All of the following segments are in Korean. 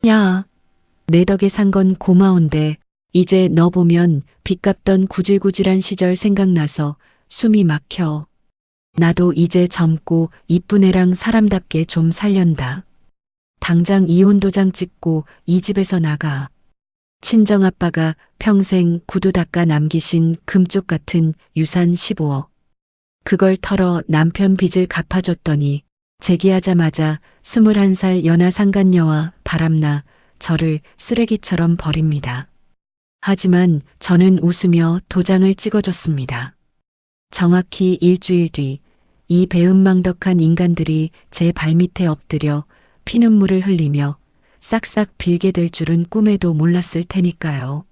야, 내 덕에 산 건 고마운데 이제 너 보면 빚 갚던 구질구질한 시절 생각나서 숨이 막혀. 나도 이제 젊고 이쁜 애랑 사람답게 좀 살련다. 당장 이혼 도장 찍고 이 집에서 나가. 친정아빠가 평생 구두 닦아 남기신 금쪽 같은 유산 15억. 그걸 털어 남편 빚을 갚아줬더니 재기하자마자 21살 연하 상간녀와 바람나 저를 쓰레기처럼 버립니다. 하지만 저는 웃으며 도장을 찍어줬습니다. 정확히 일주일 뒤 이 배은망덕한 인간들이 제 발밑에 엎드려 피눈물을 흘리며 싹싹 빌게 될 줄은 꿈에도 몰랐을 테니까요.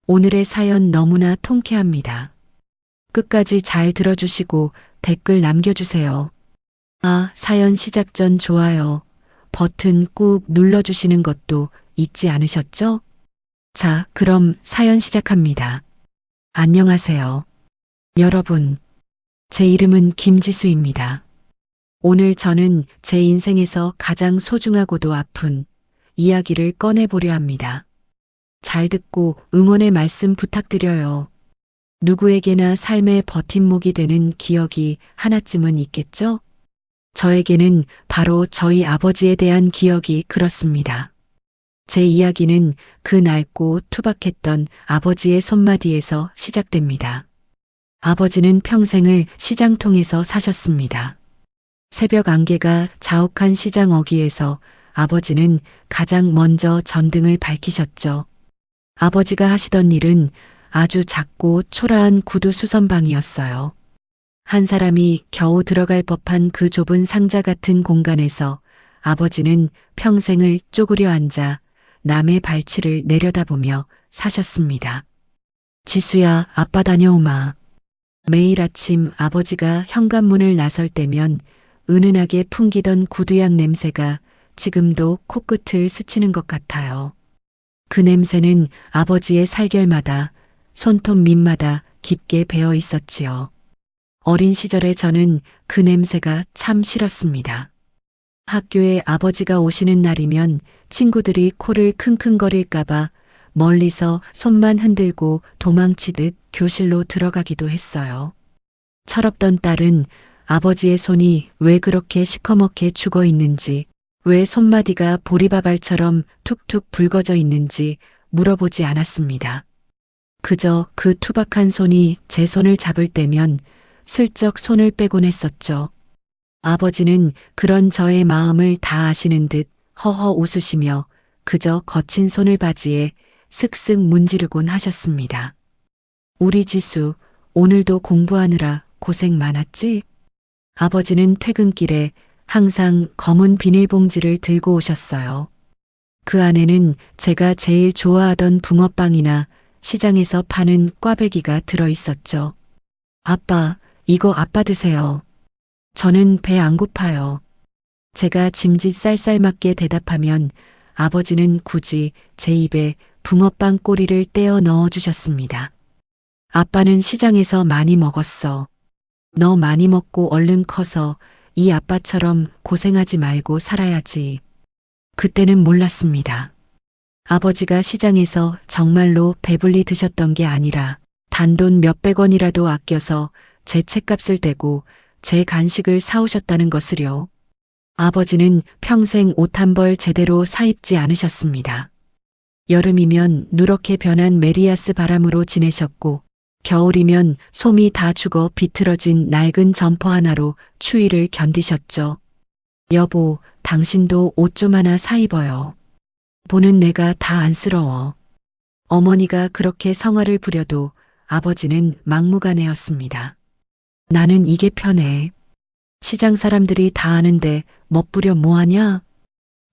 오늘의 사연 너무나 통쾌합니다. 끝까지 잘 들어주시고 댓글 남겨주세요. 아, 사연 시작 전 좋아요 버튼 꾹 눌러주시는 것도 잊지 않으셨죠? 자, 그럼 사연 시작합니다. 안녕하세요. 여러분, 제 이름은 김지수입니다. 오늘 저는 제 인생에서 가장 소중하고도 아픈 이야기를 꺼내보려 합니다. 잘 듣고 응원의 말씀 부탁드려요. 누구에게나 삶의 버팀목이 되는 기억이 하나쯤은 있겠죠? 저에게는 바로 저희 아버지에 대한 기억이 그렇습니다. 제 이야기는 그 낡고 투박했던 아버지의 손마디에서 시작됩니다. 아버지는 평생을 시장통에서 사셨습니다. 새벽 안개가 자욱한 시장 어귀에서 아버지는 가장 먼저 전등을 밝히셨죠. 아버지가 하시던 일은 아주 작고 초라한 구두 수선방이었어요. 한 사람이 겨우 들어갈 법한 그 좁은 상자 같은 공간에서 아버지는 평생을 쪼그려 앉아 남의 발치를 내려다보며 사셨습니다. 지수야, 아빠 다녀오마. 매일 아침 아버지가 현관문을 나설 때면 은은하게 풍기던 구두향 냄새가 지금도 코끝을 스치는 것 같아요. 그 냄새는 아버지의 살결마다 손톱 밑마다 깊게 배어 있었지요. 어린 시절에 저는 그 냄새가 참 싫었습니다. 학교에 아버지가 오시는 날이면 친구들이 코를 킁킁거릴까봐 멀리서 손만 흔들고 도망치듯 교실로 들어가기도 했어요. 철없던 딸은 아버지의 손이 왜 그렇게 시커멓게 죽어 있는지, 왜 손마디가 보리밥알처럼 툭툭 붉어져 있는지 물어보지 않았습니다. 그저 그 투박한 손이 제 손을 잡을 때면 슬쩍 손을 빼곤 했었죠. 아버지는 그런 저의 마음을 다 아시는 듯 허허 웃으시며 그저 거친 손을 바지에 슥슥 문지르곤 하셨습니다. 우리 지수, 오늘도 공부하느라 고생 많았지? 아버지는 퇴근길에 항상 검은 비닐봉지를 들고 오셨어요. 그 안에는 제가 제일 좋아하던 붕어빵이나 시장에서 파는 꽈배기가 들어 있었죠. 아빠, 이거 아빠 드세요. 저는 배 안 고파요. 제가 짐짓 쌀쌀맞게 대답하면 아버지는 굳이 제 입에 붕어빵 꼬리를 떼어 넣어 주셨습니다. 아빠는 시장에서 많이 먹었어. 너 많이 먹고 얼른 커서 이 아빠처럼 고생하지 말고 살아야지. 그때는 몰랐습니다. 아버지가 시장에서 정말로 배불리 드셨던 게 아니라 단돈 몇백 원이라도 아껴서 제 책값을 대고 제 간식을 사오셨다는 것을요. 아버지는 평생 옷 한 벌 제대로 사입지 않으셨습니다. 여름이면 누렇게 변한 메리아스 바람으로 지내셨고 겨울이면 솜이 다 죽어 비틀어진 낡은 점퍼 하나로 추위를 견디셨죠. 여보, 당신도 옷 좀 하나 사 입어요. 보는 내가 다 안쓰러워. 어머니가 그렇게 성화를 부려도 아버지는 막무가내였습니다. 나는 이게 편해. 시장 사람들이 다 아는데 멋부려 뭐하냐?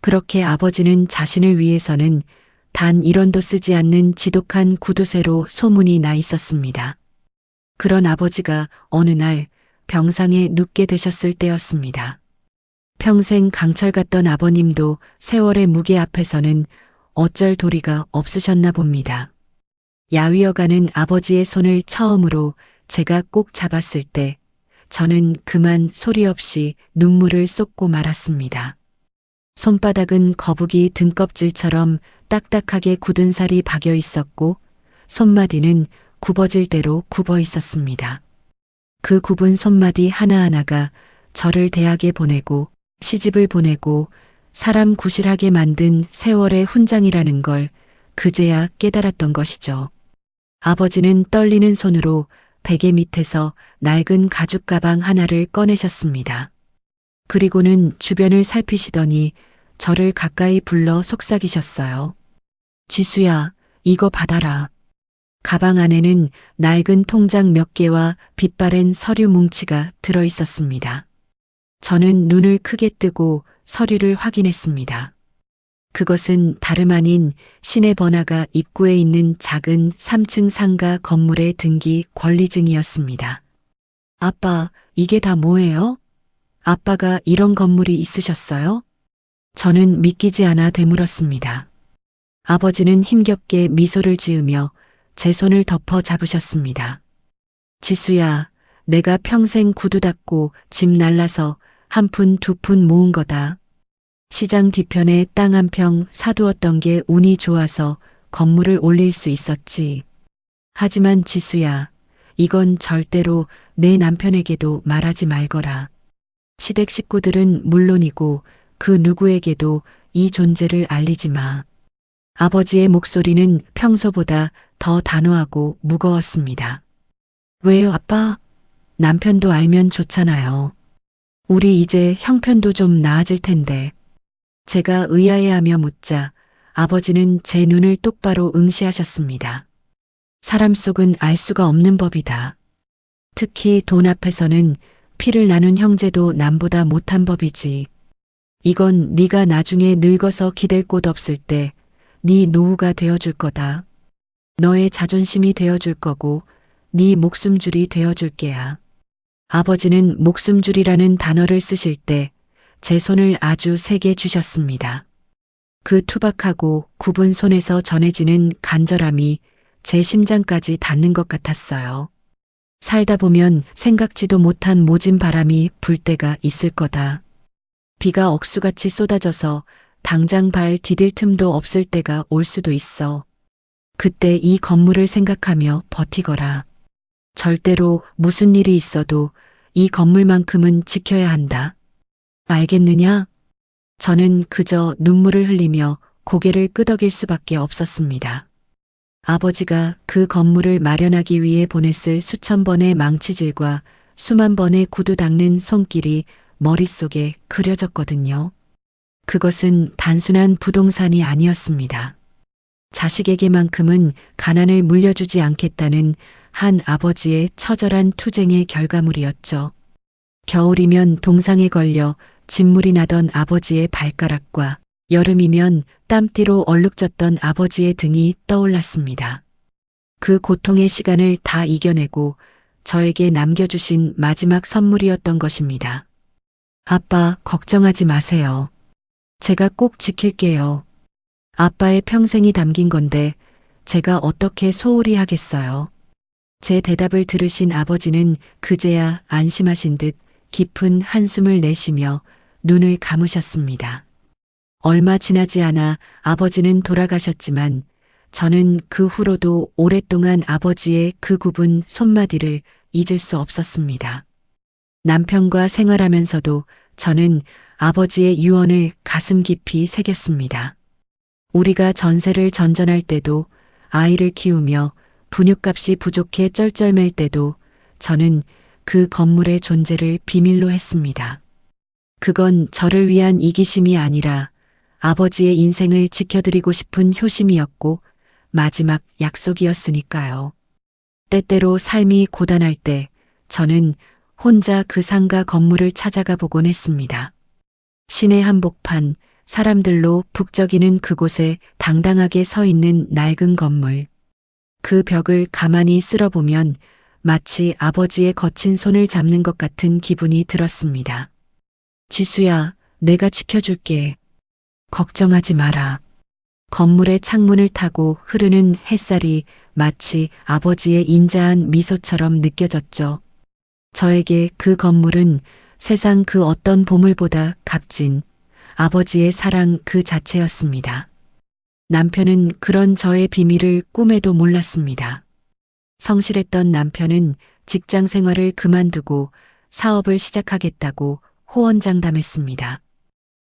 그렇게 아버지는 자신을 위해서는 단 1원도 쓰지 않는 지독한 구두쇠로 소문이 나 있었습니다. 그런 아버지가 어느 날 병상에 눕게 되셨을 때였습니다. 평생 강철 같던 아버님도 세월의 무게 앞에서는 어쩔 도리가 없으셨나 봅니다. 야위어가는 아버지의 손을 처음으로 제가 꼭 잡았을 때 저는 그만 소리 없이 눈물을 쏟고 말았습니다. 손바닥은 거북이 등껍질처럼 딱딱하게 굳은 살이 박여 있었고 손마디는 굽어질 대로 굽어 있었습니다. 그 굽은 손마디 하나하나가 저를 대학에 보내고 시집을 보내고 사람 구실하게 만든 세월의 훈장이라는 걸 그제야 깨달았던 것이죠. 아버지는 떨리는 손으로 베개 밑에서 낡은 가죽 가방 하나를 꺼내셨습니다. 그리고는 주변을 살피시더니 저를 가까이 불러 속삭이셨어요. 지수야, 이거 받아라. 가방 안에는 낡은 통장 몇 개와 빛바랜 서류 뭉치가 들어 있었습니다. 저는 눈을 크게 뜨고 서류를 확인했습니다. 그것은 다름 아닌 시내 번화가 입구에 있는 작은 3층 상가 건물의 등기 권리증이었습니다. 아빠, 이게 다 뭐예요? 아빠가 이런 건물이 있으셨어요? 저는 믿기지 않아 되물었습니다. 아버지는 힘겹게 미소를 지으며 제 손을 덮어 잡으셨습니다. 지수야, 내가 평생 구두 닦고 집 날라서 한 푼 두 푼 모은 거다. 시장 뒤편에 땅 한 평 사두었던 게 운이 좋아서 건물을 올릴 수 있었지. 하지만 지수야, 이건 절대로 내 남편에게도 말하지 말거라. 시댁 식구들은 물론이고 그 누구에게도 이 존재를 알리지 마. 아버지의 목소리는 평소보다 더 단호하고 무거웠습니다. 왜요, 아빠? 남편도 알면 좋잖아요. 우리 이제 형편도 좀 나아질 텐데. 제가 의아해하며 묻자 아버지는 제 눈을 똑바로 응시하셨습니다. 사람 속은 알 수가 없는 법이다. 특히 돈 앞에서는 피를 나눈 형제도 남보다 못한 법이지. 이건 네가 나중에 늙어서 기댈 곳 없을 때 네 노후가 되어줄 거다. 너의 자존심이 되어줄 거고 네 목숨줄이 되어줄 게야. 아버지는 목숨줄이라는 단어를 쓰실 때 제 손을 아주 세게 쥐셨습니다. 그 투박하고 굽은 손에서 전해지는 간절함이 제 심장까지 닿는 것 같았어요. 살다 보면 생각지도 못한 모진 바람이 불 때가 있을 거다. 비가 억수같이 쏟아져서 당장 발 디딜 틈도 없을 때가 올 수도 있어. 그때 이 건물을 생각하며 버티거라. 절대로 무슨 일이 있어도 이 건물만큼은 지켜야 한다. 알겠느냐? 저는 그저 눈물을 흘리며 고개를 끄덕일 수밖에 없었습니다. 아버지가 그 건물을 마련하기 위해 보냈을 수천 번의 망치질과 수만 번의 구두 닦는 손길이 머릿속에 그려졌거든요. 그것은 단순한 부동산이 아니었습니다. 자식에게만큼은 가난을 물려주지 않겠다는 한 아버지의 처절한 투쟁의 결과물이었죠. 겨울이면 동상에 걸려 진물이 나던 아버지의 발가락과 여름이면 땀띠로 얼룩졌던 아버지의 등이 떠올랐습니다. 그 고통의 시간을 다 이겨내고 저에게 남겨주신 마지막 선물이었던 것입니다. 아빠, 걱정하지 마세요. 제가 꼭 지킬게요. 아빠의 평생이 담긴 건데 제가 어떻게 소홀히 하겠어요. 제 대답을 들으신 아버지는 그제야 안심하신 듯 깊은 한숨을 내쉬며 눈을 감으셨습니다. 얼마 지나지 않아 아버지는 돌아가셨지만 저는 그 후로도 오랫동안 아버지의 그 굽은 손마디를 잊을 수 없었습니다. 남편과 생활하면서도 저는 아버지의 유언을 가슴 깊이 새겼습니다. 우리가 전세를 전전할 때도 아이를 키우며 분유값이 부족해 쩔쩔맬 때도 저는 그 건물의 존재를 비밀로 했습니다. 그건 저를 위한 이기심이 아니라 아버지의 인생을 지켜드리고 싶은 효심이었고 마지막 약속이었으니까요. 때때로 삶이 고단할 때 저는 혼자 그 상가 건물을 찾아가 보곤 했습니다. 시내 한복판, 사람들로 북적이는 그곳에 당당하게 서 있는 낡은 건물. 그 벽을 가만히 쓸어보면 마치 아버지의 거친 손을 잡는 것 같은 기분이 들었습니다. 지수야, 내가 지켜줄게. 걱정하지 마라. 건물의 창문을 타고 흐르는 햇살이 마치 아버지의 인자한 미소처럼 느껴졌죠. 저에게 그 건물은 세상 그 어떤 보물보다 값진 아버지의 사랑 그 자체였습니다. 남편은 그런 저의 비밀을 꿈에도 몰랐습니다. 성실했던 남편은 직장 생활을 그만두고 사업을 시작하겠다고 호언장담했습니다.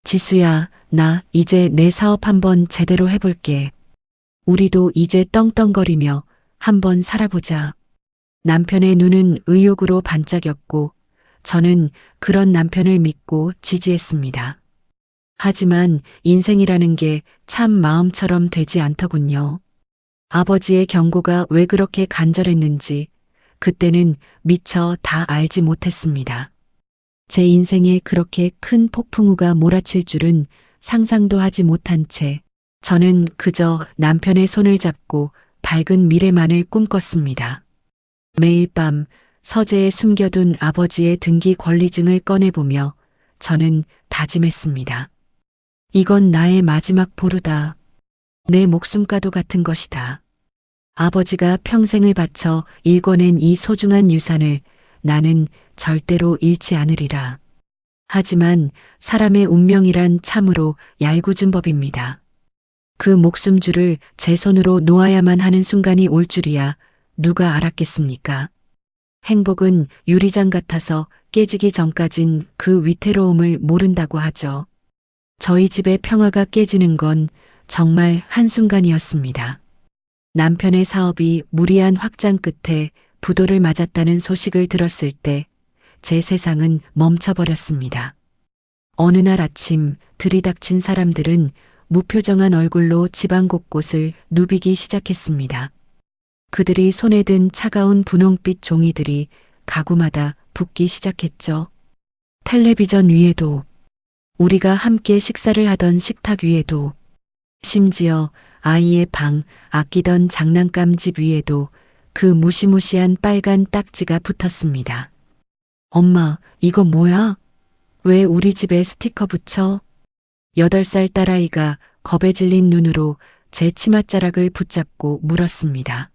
지수야, 나 이제 내 사업 한번 제대로 해볼게. 우리도 이제 떵떵거리며 한번 살아보자. 남편의 눈은 의욕으로 반짝였고 저는 그런 남편을 믿고 지지했습니다. 하지만 인생이라는 게 참 마음처럼 되지 않더군요. 아버지의 경고가 왜 그렇게 간절했는지 그때는 미처 다 알지 못했습니다. 제 인생에 그렇게 큰 폭풍우가 몰아칠 줄은 상상도 하지 못한 채 저는 그저 남편의 손을 잡고 밝은 미래만을 꿈꿨습니다. 매일 밤 서재에 숨겨둔 아버지의 등기 권리증을 꺼내보며 저는 다짐했습니다. 이건 나의 마지막 보루다. 내 목숨과도 같은 것이다. 아버지가 평생을 바쳐 일궈낸 이 소중한 유산을 나는 절대로 잃지 않으리라. 하지만 사람의 운명이란 참으로 얄궂은 법입니다. 그 목숨줄을 제 손으로 놓아야만 하는 순간이 올 줄이야 누가 알았겠습니까? 행복은 유리장 같아서 깨지기 전까진 그 위태로움을 모른다고 하죠. 저희 집의 평화가 깨지는 건 정말 한순간이었습니다. 남편의 사업이 무리한 확장 끝에 부도를 맞았다는 소식을 들었을 때 제 세상은 멈춰버렸습니다. 어느 날 아침 들이닥친 사람들은 무표정한 얼굴로 집안 곳곳을 누비기 시작했습니다. 그들이 손에 든 차가운 분홍빛 종이들이 가구마다 붙기 시작했죠. 텔레비전 위에도, 우리가 함께 식사를 하던 식탁 위에도, 심지어 아이의 방, 아끼던 장난감 집 위에도 그 무시무시한 빨간 딱지가 붙었습니다. 엄마, 이거 뭐야? 왜 우리 집에 스티커 붙여? 8살 딸아이가 겁에 질린 눈으로 제 치맛자락을 붙잡고 물었습니다.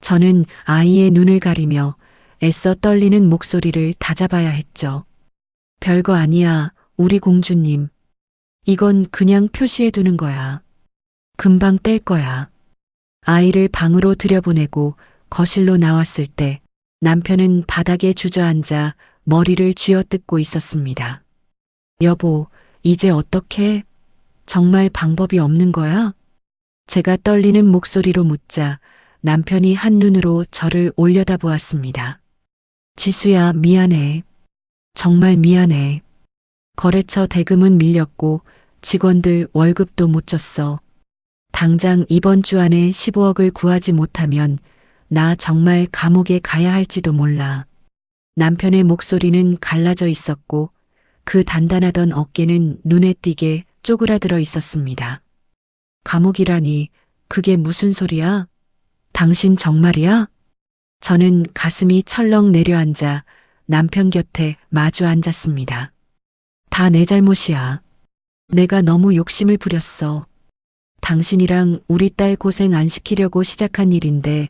저는 아이의 눈을 가리며 애써 떨리는 목소리를 다잡아야 했죠. 별거 아니야, 우리 공주님. 이건 그냥 표시해 두는 거야. 금방 뗄 거야. 아이를 방으로 들여보내고 거실로 나왔을 때 남편은 바닥에 주저앉아 머리를 쥐어뜯고 있었습니다. 여보, 이제 어떡해? 정말 방법이 없는 거야? 제가 떨리는 목소리로 묻자 남편이 한눈으로 저를 올려다보았습니다. 지수야, 미안해. 정말 미안해. 거래처 대금은 밀렸고 직원들 월급도 못 줬어. 당장 이번 주 안에 15억을 구하지 못하면 나 정말 감옥에 가야 할지도 몰라. 남편의 목소리는 갈라져 있었고 그 단단하던 어깨는 눈에 띄게 쪼그라들어 있었습니다. 감옥이라니, 그게 무슨 소리야? 당신 정말이야? 저는 가슴이 철렁 내려앉아 남편 곁에 마주 앉았습니다. 다 내 잘못이야. 내가 너무 욕심을 부렸어. 당신이랑 우리 딸 고생 안 시키려고 시작한 일인데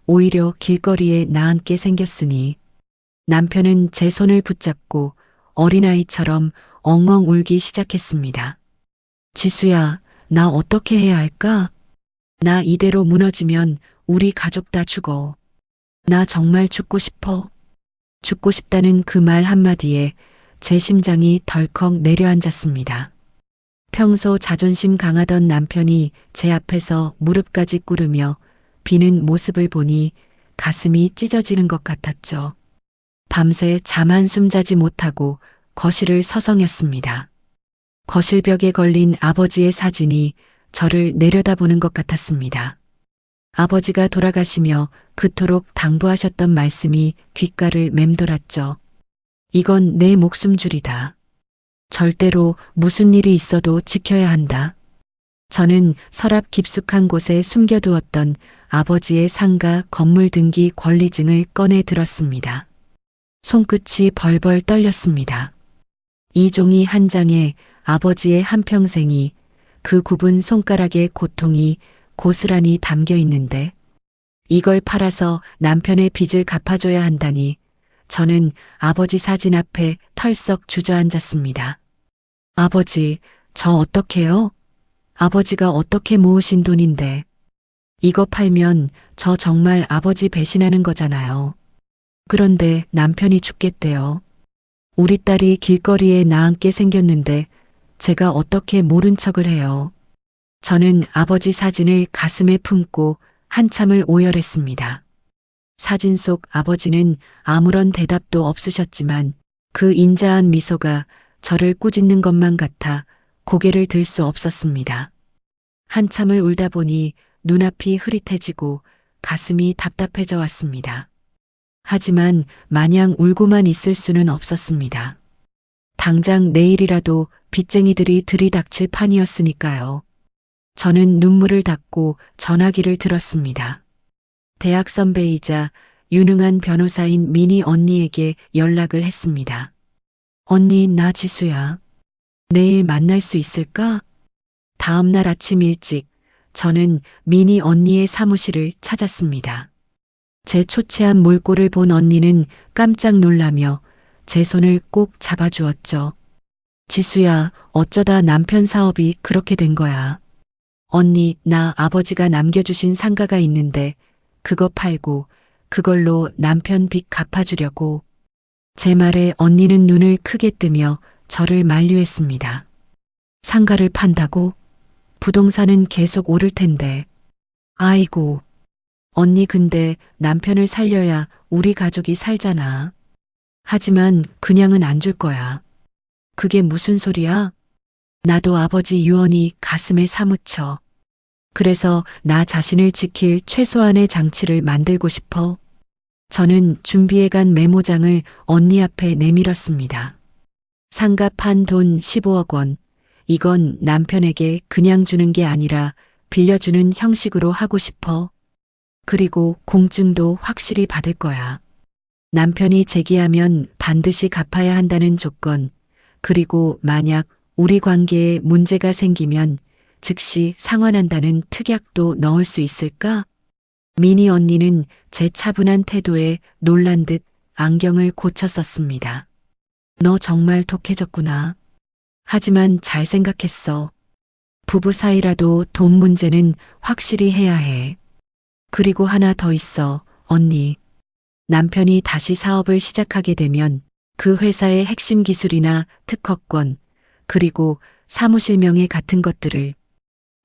오히려 길거리에 나앉게 생겼으니. 남편은 제 손을 붙잡고 어린아이처럼 엉엉 울기 시작했습니다. 지수야, 나 어떻게 해야 할까? 나 이대로 무너지면 우리 가족 다 죽어. 나 정말 죽고 싶어. 죽고 싶다는 그 말 한마디에 제 심장이 덜컥 내려앉았습니다. 평소 자존심 강하던 남편이 제 앞에서 무릎까지 꿇으며 비는 모습을 보니 가슴이 찢어지는 것 같았죠. 밤새 잠 한숨 자지 못하고 거실을 서성였습니다. 거실벽에 걸린 아버지의 사진이 저를 내려다보는 것 같았습니다. 아버지가 돌아가시며 그토록 당부하셨던 말씀이 귓가를 맴돌았죠. 이건 내 목숨줄이다. 절대로 무슨 일이 있어도 지켜야 한다. 저는 서랍 깊숙한 곳에 숨겨두었던 아버지의 상가 건물 등기 권리증을 꺼내 들었습니다. 손끝이 벌벌 떨렸습니다. 이 종이 한 장에 아버지의 한평생이, 그 굽은 손가락의 고통이 고스란히 담겨 있는데 이걸 팔아서 남편의 빚을 갚아줘야 한다니 저는 아버지 사진 앞에 털썩 주저앉았습니다. 아버지, 저 어떡해요? 아버지가 어떻게 모으신 돈인데. 이거 팔면 저 정말 아버지 배신하는 거잖아요. 그런데 남편이 죽겠대요. 우리 딸이 길거리에 나앉게 생겼는데 제가 어떻게 모른 척을 해요. 저는 아버지 사진을 가슴에 품고 한참을 오열했습니다. 사진 속 아버지는 아무런 대답도 없으셨지만 그 인자한 미소가 저를 꾸짖는 것만 같아 고개를 들 수 없었습니다. 한참을 울다 보니 눈앞이 흐릿해지고 가슴이 답답해져 왔습니다. 하지만 마냥 울고만 있을 수는 없었습니다. 당장 내일이라도 빚쟁이들이 들이닥칠 판이었으니까요. 저는 눈물을 닦고 전화기를 들었습니다. 대학 선배이자 유능한 변호사인 미니 언니에게 연락을 했습니다. 언니, 나 지수야. 내일 만날 수 있을까? 다음 날 아침 일찍 저는 미니 언니의 사무실을 찾았습니다. 제 초췌한 몰골을 본 언니는 깜짝 놀라며 제 손을 꼭 잡아주었죠. 지수야, 어쩌다 남편 사업이 그렇게 된 거야. 언니, 나 아버지가 남겨주신 상가가 있는데 그거 팔고 그걸로 남편 빚 갚아주려고. 제 말에 언니는 눈을 크게 뜨며 저를 만류했습니다. 상가를 판다고? 부동산은 계속 오를 텐데. 아이고. 언니, 근데 남편을 살려야 우리 가족이 살잖아. 하지만 그냥은 안 줄 거야. 그게 무슨 소리야? 나도 아버지 유언이 가슴에 사무쳐. 그래서 나 자신을 지킬 최소한의 장치를 만들고 싶어. 저는 준비해간 메모장을 언니 앞에 내밀었습니다. 상가 판 돈 15억 원. 이건 남편에게 그냥 주는 게 아니라 빌려주는 형식으로 하고 싶어. 그리고 공증도 확실히 받을 거야. 남편이 제기하면 반드시 갚아야 한다는 조건. 그리고 만약 우리 관계에 문제가 생기면 즉시 상환한다는 특약도 넣을 수 있을까? 미니 언니는 제 차분한 태도에 놀란 듯 안경을 고쳐 썼습니다. 너 정말 독해졌구나. 하지만 잘 생각했어. 부부 사이라도 돈 문제는 확실히 해야 해. 그리고 하나 더 있어, 언니. 남편이 다시 사업을 시작하게 되면 그 회사의 핵심 기술이나 특허권, 그리고 사무실 명예 같은 것들을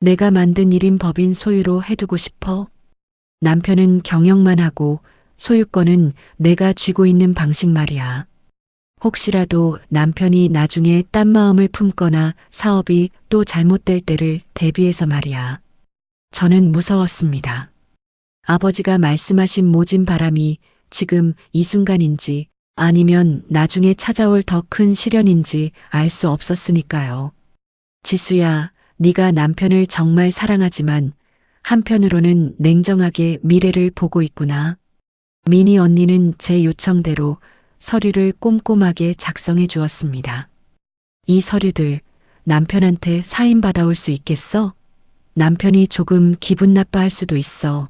내가 만든 1인 법인 소유로 해두고 싶어. 남편은 경영만 하고 소유권은 내가 쥐고 있는 방식 말이야. 혹시라도 남편이 나중에 딴 마음을 품거나 사업이 또 잘못될 때를 대비해서 말이야. 저는 무서웠습니다. 아버지가 말씀하신 모진 바람이 지금 이 순간인지 아니면 나중에 찾아올 더 큰 시련인지 알 수 없었으니까요. 지수야, 네가 남편을 정말 사랑하지만 한편으로는 냉정하게 미래를 보고 있구나. 미니 언니는 제 요청대로 서류를 꼼꼼하게 작성해 주었습니다. 이 서류들 남편한테 사인받아올 수 있겠어? 남편이 조금 기분 나빠할 수도 있어.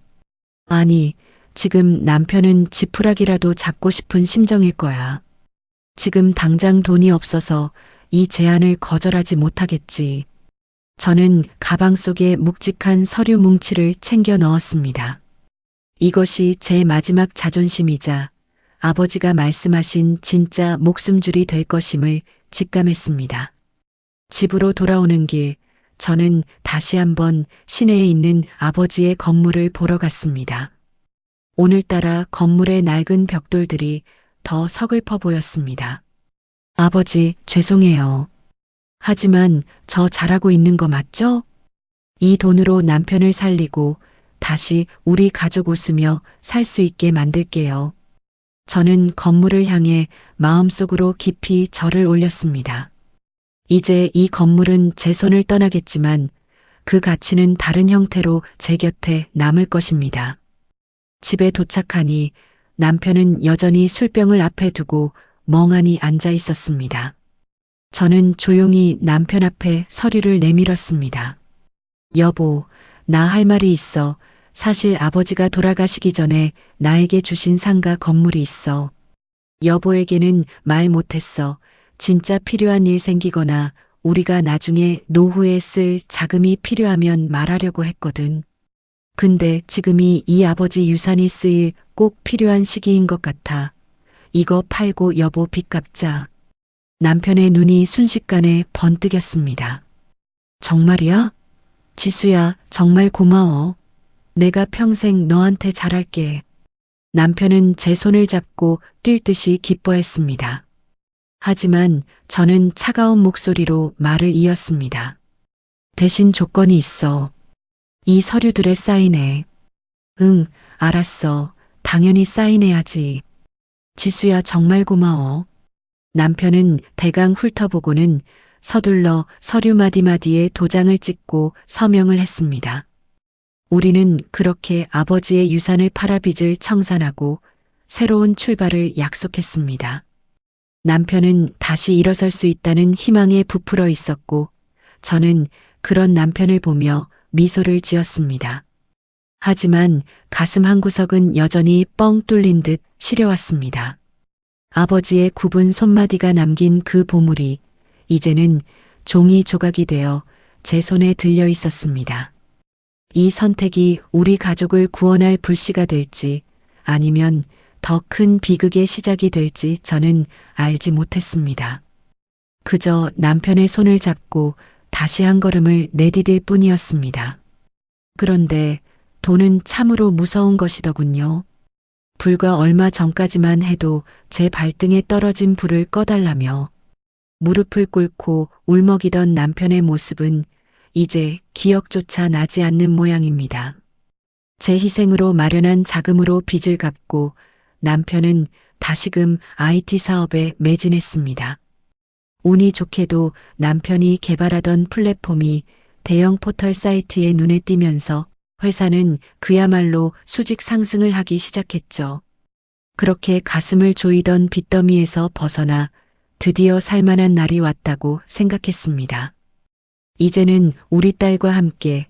아니, 지금 남편은 지푸라기라도 잡고 싶은 심정일 거야. 지금 당장 돈이 없어서 이 제안을 거절하지 못하겠지. 저는 가방 속에 묵직한 서류 뭉치를 챙겨 넣었습니다. 이것이 제 마지막 자존심이자 아버지가 말씀하신 진짜 목숨줄이 될 것임을 직감했습니다. 집으로 돌아오는 길, 저는 다시 한번 시내에 있는 아버지의 건물을 보러 갔습니다. 오늘따라 건물의 낡은 벽돌들이 더 서글퍼 보였습니다. 아버지, 죄송해요. 하지만 저 잘하고 있는 거 맞죠? 이 돈으로 남편을 살리고 다시 우리 가족 웃으며 살 수 있게 만들게요. 저는 건물을 향해 마음속으로 깊이 절을 올렸습니다. 이제 이 건물은 제 손을 떠나겠지만 그 가치는 다른 형태로 제 곁에 남을 것입니다. 집에 도착하니 남편은 여전히 술병을 앞에 두고 멍하니 앉아 있었습니다. 저는 조용히 남편 앞에 서류를 내밀었습니다. 여보, 나 할 말이 있어. 사실 아버지가 돌아가시기 전에 나에게 주신 상가 건물이 있어. 여보에게는 말 못했어. 진짜 필요한 일 생기거나 우리가 나중에 노후에 쓸 자금이 필요하면 말하려고 했거든. 근데 지금이 이 아버지 유산이 쓰일 꼭 필요한 시기인 것 같아. 이거 팔고 여보 빚 갚자. 남편의 눈이 순식간에 번뜩였습니다. 정말이야? 지수야, 정말 고마워. 내가 평생 너한테 잘할게. 남편은 제 손을 잡고 뛸 듯이 기뻐했습니다. 하지만 저는 차가운 목소리로 말을 이었습니다. 대신 조건이 있어. 이 서류들에 사인해. 응, 알았어. 당연히 사인해야지. 지수야, 정말 고마워. 남편은 대강 훑어보고는 서둘러 서류 마디마디에 도장을 찍고 서명을 했습니다. 우리는 그렇게 아버지의 유산을 팔아 빚을 청산하고 새로운 출발을 약속했습니다. 남편은 다시 일어설 수 있다는 희망에 부풀어 있었고 저는 그런 남편을 보며 미소를 지었습니다. 하지만 가슴 한구석은 여전히 뻥 뚫린 듯 시려왔습니다. 아버지의 굽은 손마디가 남긴 그 보물이 이제는 종이 조각이 되어 제 손에 들려 있었습니다. 이 선택이 우리 가족을 구원할 불씨가 될지 아니면 더 큰 비극의 시작이 될지 저는 알지 못했습니다. 그저 남편의 손을 잡고 다시 한 걸음을 내디딜 뿐이었습니다. 그런데 돈은 참으로 무서운 것이더군요. 불과 얼마 전까지만 해도 제 발등에 떨어진 불을 꺼달라며 무릎을 꿇고 울먹이던 남편의 모습은 이제 기억조차 나지 않는 모양입니다. 제 희생으로 마련한 자금으로 빚을 갚고 남편은 다시금 IT 사업에 매진했습니다. 운이 좋게도 남편이 개발하던 플랫폼이 대형 포털 사이트에 눈에 띄면서 회사는 그야말로 수직 상승을 하기 시작했죠. 그렇게 가슴을 조이던 빚더미에서 벗어나 드디어 살만한 날이 왔다고 생각했습니다. 이제는 우리 딸과 함께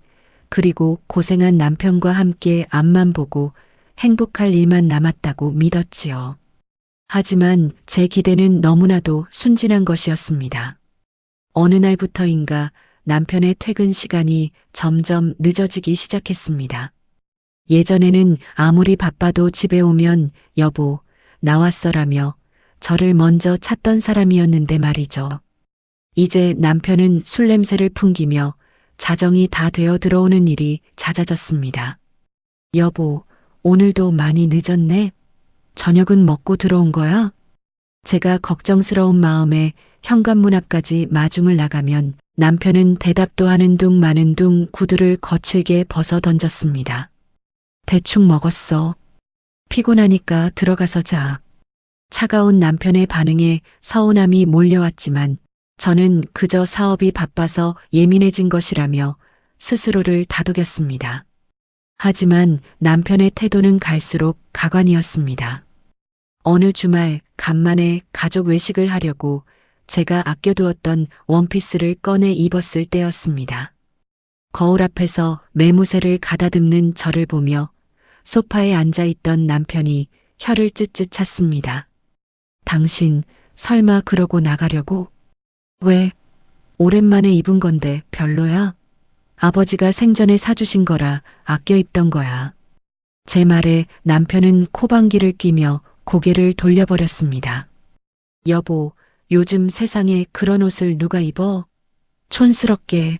그리고 고생한 남편과 함께 앞만 보고 행복할 일만 남았다고 믿었지요. 하지만 제 기대는 너무나도 순진한 것이었습니다. 어느 날부터인가 남편의 퇴근 시간이 점점 늦어지기 시작했습니다. 예전에는 아무리 바빠도 집에 오면 여보, 나왔어라며 저를 먼저 찾던 사람이었는데 말이죠. 이제 남편은 술 냄새를 풍기며 자정이 다 되어 들어오는 일이 잦아졌습니다. 여보, 오늘도 많이 늦었네? 저녁은 먹고 들어온 거야? 제가 걱정스러운 마음에 현관문 앞까지 마중을 나가면 남편은 대답도 하는 둥 마는 둥 구두를 거칠게 벗어 던졌습니다. 대충 먹었어. 피곤하니까 들어가서 자. 차가운 남편의 반응에 서운함이 몰려왔지만 저는 그저 사업이 바빠서 예민해진 것이라며 스스로를 다독였습니다. 하지만 남편의 태도는 갈수록 가관이었습니다. 어느 주말 간만에 가족 외식을 하려고 제가 아껴두었던 원피스를 꺼내 입었을 때였습니다. 거울 앞에서 매무새를 가다듬는 저를 보며 소파에 앉아있던 남편이 혀를 쯧쯧 찼습니다. 당신 설마 그러고 나가려고? 왜? 오랜만에 입은 건데 별로야? 아버지가 생전에 사주신 거라 아껴 입던 거야. 제 말에 남편은 코방귀를 뀌며 고개를 돌려버렸습니다. 여보, 요즘 세상에 그런 옷을 누가 입어? 촌스럽게.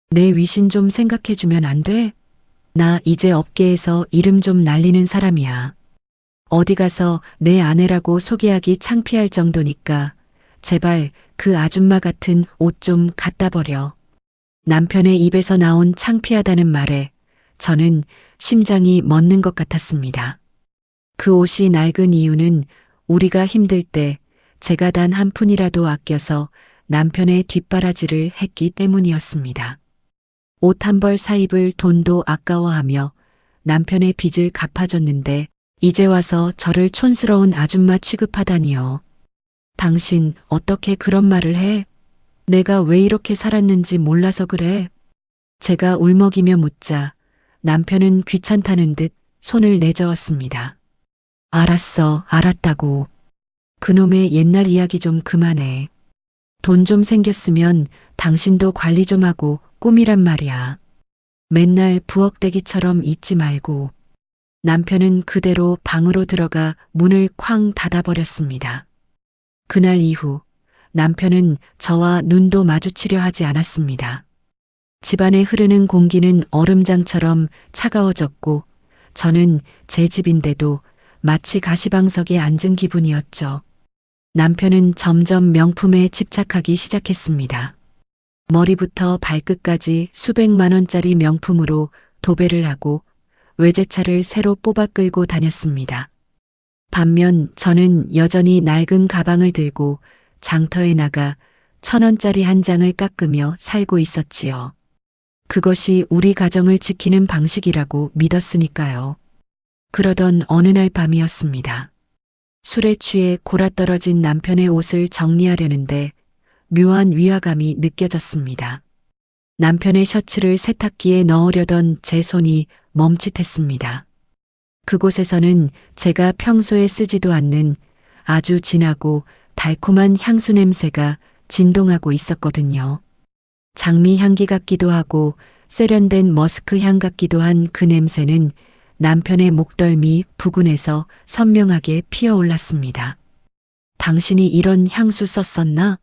내 위신 좀 생각해주면 안 돼? 나 이제 업계에서 이름 좀 날리는 사람이야. 어디 가서 내 아내라고 소개하기 창피할 정도니까 제발 그 아줌마 같은 옷 좀 갖다 버려. 남편의 입에서 나온 창피하다는 말에 저는 심장이 멎는 것 같았습니다. 그 옷이 낡은 이유는 우리가 힘들 때 제가 단 한 푼이라도 아껴서 남편의 뒷바라지를 했기 때문이었습니다. 옷 한 벌 사입을 돈도 아까워하며 남편의 빚을 갚아줬는데 이제 와서 저를 촌스러운 아줌마 취급하다니요. 당신 어떻게 그런 말을 해? 내가 왜 이렇게 살았는지 몰라서 그래? 제가 울먹이며 묻자 남편은 귀찮다는 듯 손을 내저었습니다. 알았어, 알았다고. 그놈의 옛날 이야기 좀 그만해. 돈 좀 생겼으면 당신도 관리 좀 하고 꾸미란 말이야. 맨날 부엌대기처럼 있지 말고. 남편은 그대로 방으로 들어가 문을 쾅 닫아버렸습니다. 그날 이후 남편은 저와 눈도 마주치려 하지 않았습니다. 집안에 흐르는 공기는 얼음장처럼 차가워졌고 저는 제 집인데도 마치 가시방석에 앉은 기분이었죠. 남편은 점점 명품에 집착하기 시작했습니다. 머리부터 발끝까지 수백만 원짜리 명품으로 도배를 하고 외제차를 새로 뽑아 끌고 다녔습니다. 반면 저는 여전히 낡은 가방을 들고 장터에 나가 1,000원짜리 한 장을 깎으며 살고 있었지요. 그것이 우리 가정을 지키는 방식이라고 믿었으니까요. 그러던 어느 날 밤이었습니다. 술에 취해 골아떨어진 남편의 옷을 정리하려는데 묘한 위화감이 느껴졌습니다. 남편의 셔츠를 세탁기에 넣으려던 제 손이 멈칫했습니다. 그곳에서는 제가 평소에 쓰지도 않는 아주 진하고 달콤한 향수 냄새가 진동하고 있었거든요. 장미 향기 같기도 하고 세련된 머스크 향 같기도 한 그 냄새는 남편의 목덜미 부근에서 선명하게 피어올랐습니다. 당신이 이런 향수 썼었나?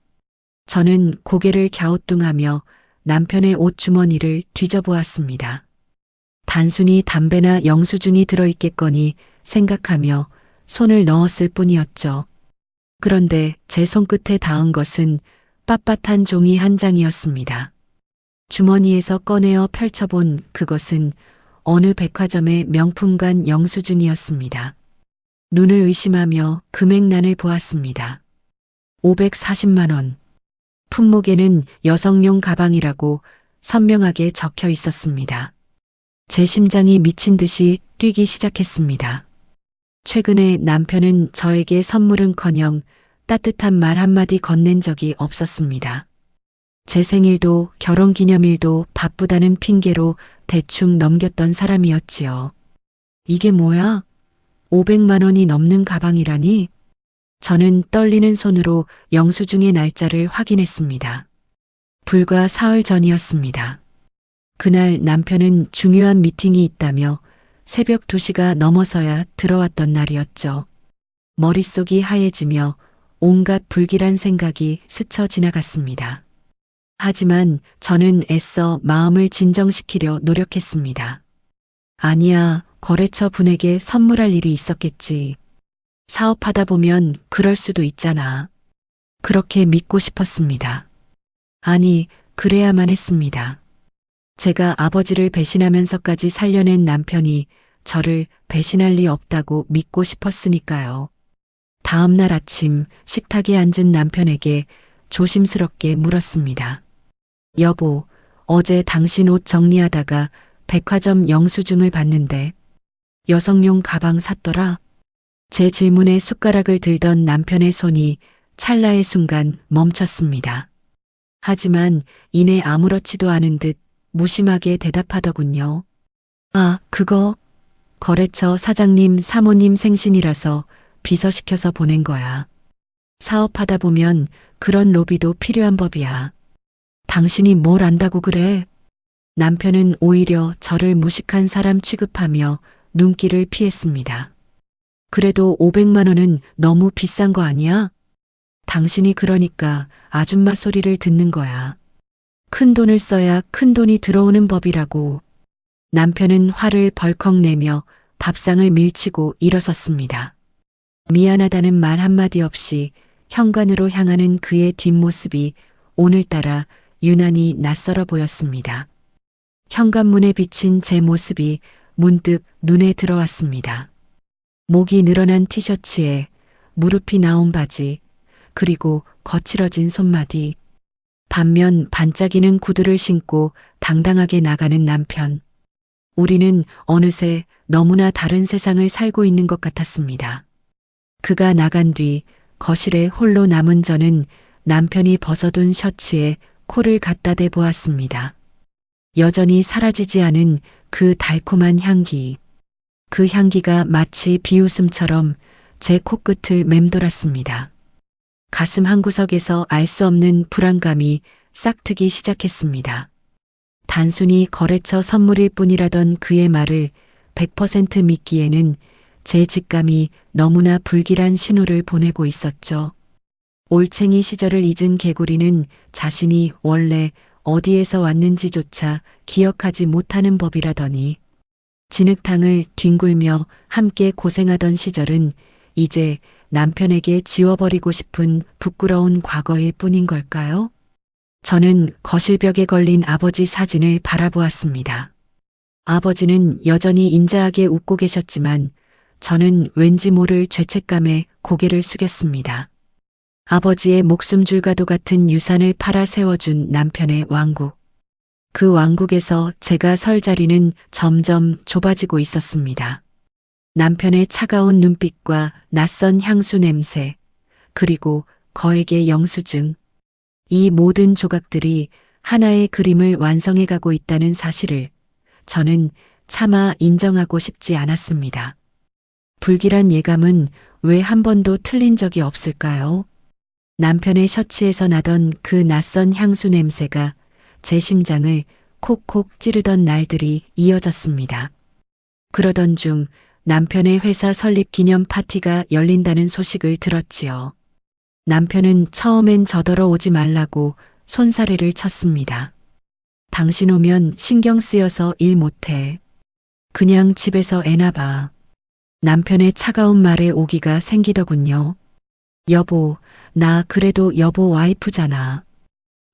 저는 고개를 갸우뚱하며 남편의 옷주머니를 뒤져보았습니다. 단순히 담배나 영수증이 들어있겠거니 생각하며 손을 넣었을 뿐이었죠. 그런데 제 손끝에 닿은 것은 빳빳한 종이 한 장이었습니다. 주머니에서 꺼내어 펼쳐본 그것은 어느 백화점의 명품관 영수증이었습니다. 눈을 의심하며 금액란을 보았습니다. 540만 원. 품목에는 여성용 가방이라고 선명하게 적혀 있었습니다. 제 심장이 미친 듯이 뛰기 시작했습니다. 최근에 남편은 저에게 선물은커녕 따뜻한 말 한마디 건넨 적이 없었습니다. 제 생일도 결혼기념일도 바쁘다는 핑계로 대충 넘겼던 사람이었지요. 이게 뭐야? 500만 원이 넘는 가방이라니? 저는 떨리는 손으로 영수증의 날짜를 확인했습니다. 불과 사흘 전이었습니다. 그날 남편은 중요한 미팅이 있다며 새벽 2시가 넘어서야 들어왔던 날이었죠. 머릿속이 하얘지며 온갖 불길한 생각이 스쳐 지나갔습니다. 하지만 저는 애써 마음을 진정시키려 노력했습니다. 아니야, 거래처 분에게 선물할 일이 있었겠지. 사업하다 보면 그럴 수도 있잖아. 그렇게 믿고 싶었습니다. 아니, 그래야만 했습니다. 제가 아버지를 배신하면서까지 살려낸 남편이 저를 배신할 리 없다고 믿고 싶었으니까요. 다음 날 아침 식탁에 앉은 남편에게 조심스럽게 물었습니다. 여보, 어제 당신 옷 정리하다가 백화점 영수증을 봤는데 여성용 가방 샀더라? 제 질문에 숟가락을 들던 남편의 손이 찰나의 순간 멈췄습니다. 하지만 이내 아무렇지도 않은 듯 무심하게 대답하더군요. 아, 그거 거래처 사장님 사모님 생신이라서 비서시켜서 보낸 거야. 사업하다 보면 그런 로비도 필요한 법이야. 당신이 뭘 안다고 그래? 남편은 오히려 저를 무식한 사람 취급하며 눈길을 피했습니다. 그래도 500만 원은 너무 비싼 거 아니야? 당신이 그러니까 아줌마 소리를 듣는 거야. 큰 돈을 써야 큰 돈이 들어오는 법이라고. 남편은 화를 벌컥 내며 밥상을 밀치고 일어섰습니다. 미안하다는 말 한마디 없이 현관으로 향하는 그의 뒷모습이 오늘따라 유난히 낯설어 보였습니다. 현관문에 비친 제 모습이 문득 눈에 들어왔습니다. 목이 늘어난 티셔츠에 무릎이 나온 바지, 그리고 거칠어진 손마디. 반면 반짝이는 구두를 신고 당당하게 나가는 남편. 우리는 어느새 너무나 다른 세상을 살고 있는 것 같았습니다. 그가 나간 뒤 거실에 홀로 남은 저는 남편이 벗어둔 셔츠에 코를 갖다 대 보았습니다. 여전히 사라지지 않은 그 달콤한 향기. 그 향기가 마치 비웃음처럼 제 코끝을 맴돌았습니다. 가슴 한구석에서 알 수 없는 불안감이 싹트기 시작했습니다. 단순히 거래처 선물일 뿐이라던 그의 말을 100% 믿기에는 제 직감이 너무나 불길한 신호를 보내고 있었죠. 올챙이 시절을 잊은 개구리는 자신이 원래 어디에서 왔는지조차 기억하지 못하는 법이라더니 진흙탕을 뒹굴며 함께 고생하던 시절은 이제 남편에게 지워버리고 싶은 부끄러운 과거일 뿐인 걸까요? 저는 거실벽에 걸린 아버지 사진을 바라보았습니다. 아버지는 여전히 인자하게 웃고 계셨지만 저는 왠지 모를 죄책감에 고개를 숙였습니다. 아버지의 목숨줄과도 같은 유산을 팔아 세워준 남편의 왕국. 그 왕국에서 제가 설 자리는 점점 좁아지고 있었습니다. 남편의 차가운 눈빛과 낯선 향수 냄새, 그리고 거액의 영수증. 이 모든 조각들이 하나의 그림을 완성해 가고 있다는 사실을 저는 차마 인정하고 싶지 않았습니다. 불길한 예감은 왜 한 번도 틀린 적이 없을까요? 남편의 셔츠에서 나던 그 낯선 향수 냄새가 제 심장을 콕콕 찌르던 날들이 이어졌습니다. 그러던 중 남편의 회사 설립 기념 파티가 열린다는 소식을 들었지요. 남편은 처음엔 저더러 오지 말라고 손사래를 쳤습니다. 당신 오면 신경 쓰여서 일 못해. 그냥 집에서 애나 봐. 남편의 차가운 말에 오기가 생기더군요. 여보, 나 그래도 여보 와이프잖아.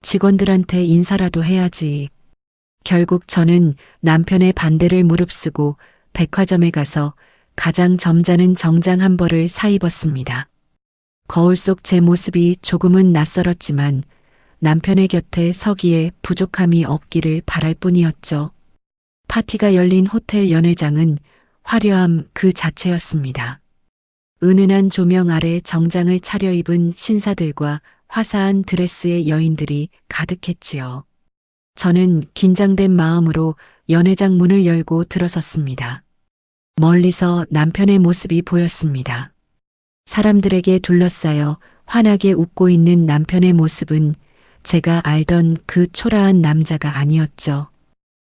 직원들한테 인사라도 해야지. 결국 저는 남편의 반대를 무릅쓰고 백화점에 가서 가장 점잖은 정장 한 벌을 사입었습니다. 거울 속 제 모습이 조금은 낯설었지만 남편의 곁에 서기에 부족함이 없기를 바랄 뿐이었죠. 파티가 열린 호텔 연회장은 화려함 그 자체였습니다. 은은한 조명 아래 정장을 차려입은 신사들과 화사한 드레스의 여인들이 가득했지요. 저는 긴장된 마음으로 연회장 문을 열고 들어섰습니다. 멀리서 남편의 모습이 보였습니다. 사람들에게 둘러싸여 환하게 웃고 있는 남편의 모습은 제가 알던 그 초라한 남자가 아니었죠.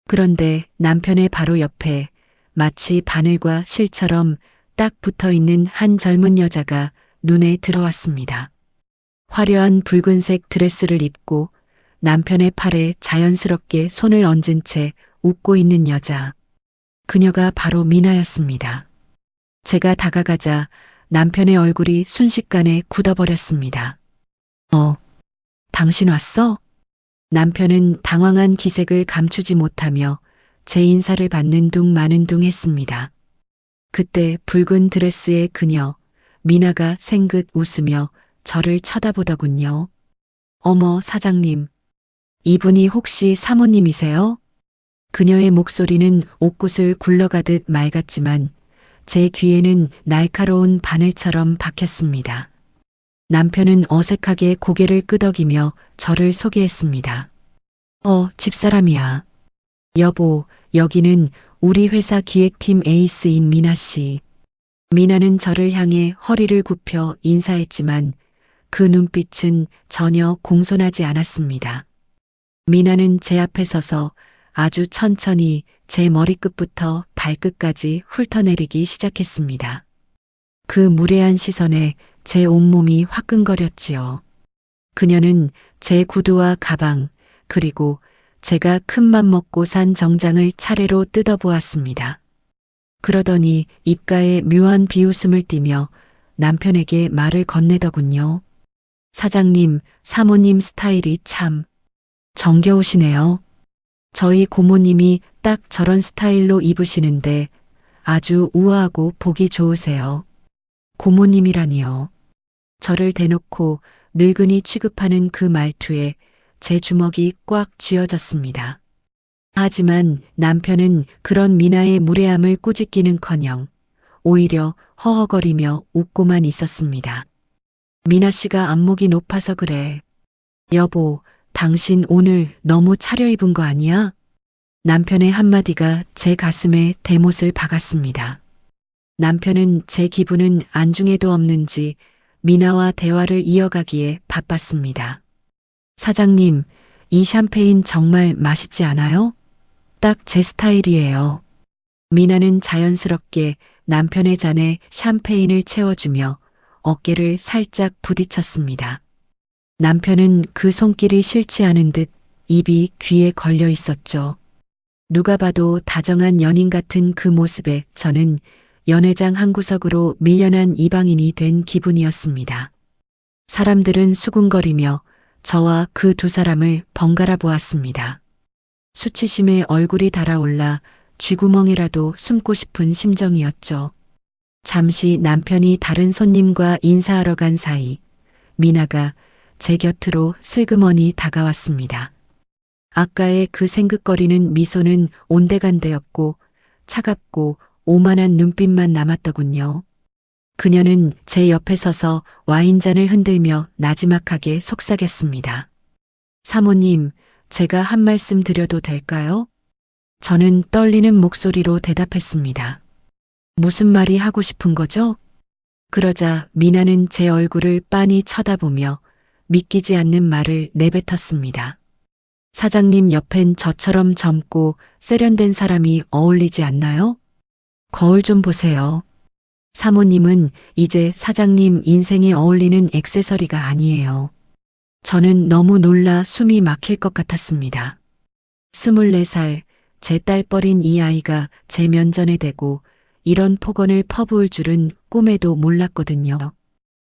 그런데 남편의 바로 옆에 마치 바늘과 실처럼 딱 붙어 있는 한 젊은 여자가 눈에 들어왔습니다. 화려한 붉은색 드레스를 입고 남편의 팔에 자연스럽게 손을 얹은 채 웃고 있는 여자. 그녀가 바로 미나였습니다. 제가 다가가자 남편의 얼굴이 순식간에 굳어버렸습니다. 당신 왔어? 남편은 당황한 기색을 감추지 못하며 제 인사를 받는 둥 마는 둥 했습니다. 그때 붉은 드레스의 그녀, 미나가 생긋 웃으며 저를 쳐다보더군요. 어머, 사장님. 이분이 혹시 사모님이세요? 그녀의 목소리는 옥구슬 굴러가듯 맑았지만 제 귀에는 날카로운 바늘처럼 박혔습니다. 남편은 어색하게 고개를 끄덕이며 저를 소개했습니다. 집사람이야. 여보, 여기는 우리 회사 기획팀 에이스인 미나 씨. 미나는 저를 향해 허리를 굽혀 인사했지만 그 눈빛은 전혀 공손하지 않았습니다. 미나는 제 앞에 서서 아주 천천히 제 머리끝부터 발끝까지 훑어내리기 시작했습니다. 그 무례한 시선에 제 온몸이 화끈거렸지요. 그녀는 제 구두와 가방, 그리고 제가 큰맘 먹고 산 정장을 차례로 뜯어보았습니다. 그러더니 입가에 묘한 비웃음을 띠며 남편에게 말을 건네더군요. 사장님, 사모님 스타일이 참 정겨우시네요. 저희 고모님이 딱 저런 스타일로 입으시는데 아주 우아하고 보기 좋으세요. 고모님이라니요. 저를 대놓고 늙은이 취급하는 그 말투에 제 주먹이 꽉 쥐어졌습니다. 하지만 남편은 그런 미나의 무례함을 꾸짖기는커녕 오히려 허허거리며 웃고만 있었습니다. 미나 씨가 안목이 높아서 그래. 여보, 당신 오늘 너무 차려입은 거 아니야? 남편의 한마디가 제 가슴에 대못을 박았습니다. 남편은 제 기분은 안중에도 없는지 미나와 대화를 이어가기에 바빴습니다. 사장님, 이 샴페인 정말 맛있지 않아요? 딱 제 스타일이에요. 미나는 자연스럽게 남편의 잔에 샴페인을 채워주며 어깨를 살짝 부딪혔습니다. 남편은 그 손길이 싫지 않은 듯 입이 귀에 걸려 있었죠. 누가 봐도 다정한 연인 같은 그 모습에 저는 연회장 한 구석으로 밀려난 이방인이 된 기분이었습니다. 사람들은 수군거리며 저와 그 두 사람을 번갈아 보았습니다. 수치심에 얼굴이 달아올라 쥐구멍이라도 숨고 싶은 심정이었죠. 잠시 남편이 다른 손님과 인사하러 간 사이 미나가 제 곁으로 슬그머니 다가왔습니다. 아까의 그 생긋거리는 미소는 온데간데였고 차갑고 오만한 눈빛만 남았더군요. 그녀는 제 옆에 서서 와인잔을 흔들며 나지막하게 속삭였습니다. 사모님, 제가 한 말씀 드려도 될까요? 저는 떨리는 목소리로 대답했습니다. 무슨 말이 하고 싶은 거죠? 그러자 미나는 제 얼굴을 빤히 쳐다보며 믿기지 않는 말을 내뱉었습니다. 사장님 옆엔 저처럼 젊고 세련된 사람이 어울리지 않나요? 거울 좀 보세요. 사모님은 이제 사장님 인생에 어울리는 액세서리가 아니에요. 저는 너무 놀라 숨이 막힐 것 같았습니다. 24살, 제 딸뻘인 이 아이가 제 면전에 대고 이런 폭언을 퍼부을 줄은 꿈에도 몰랐거든요.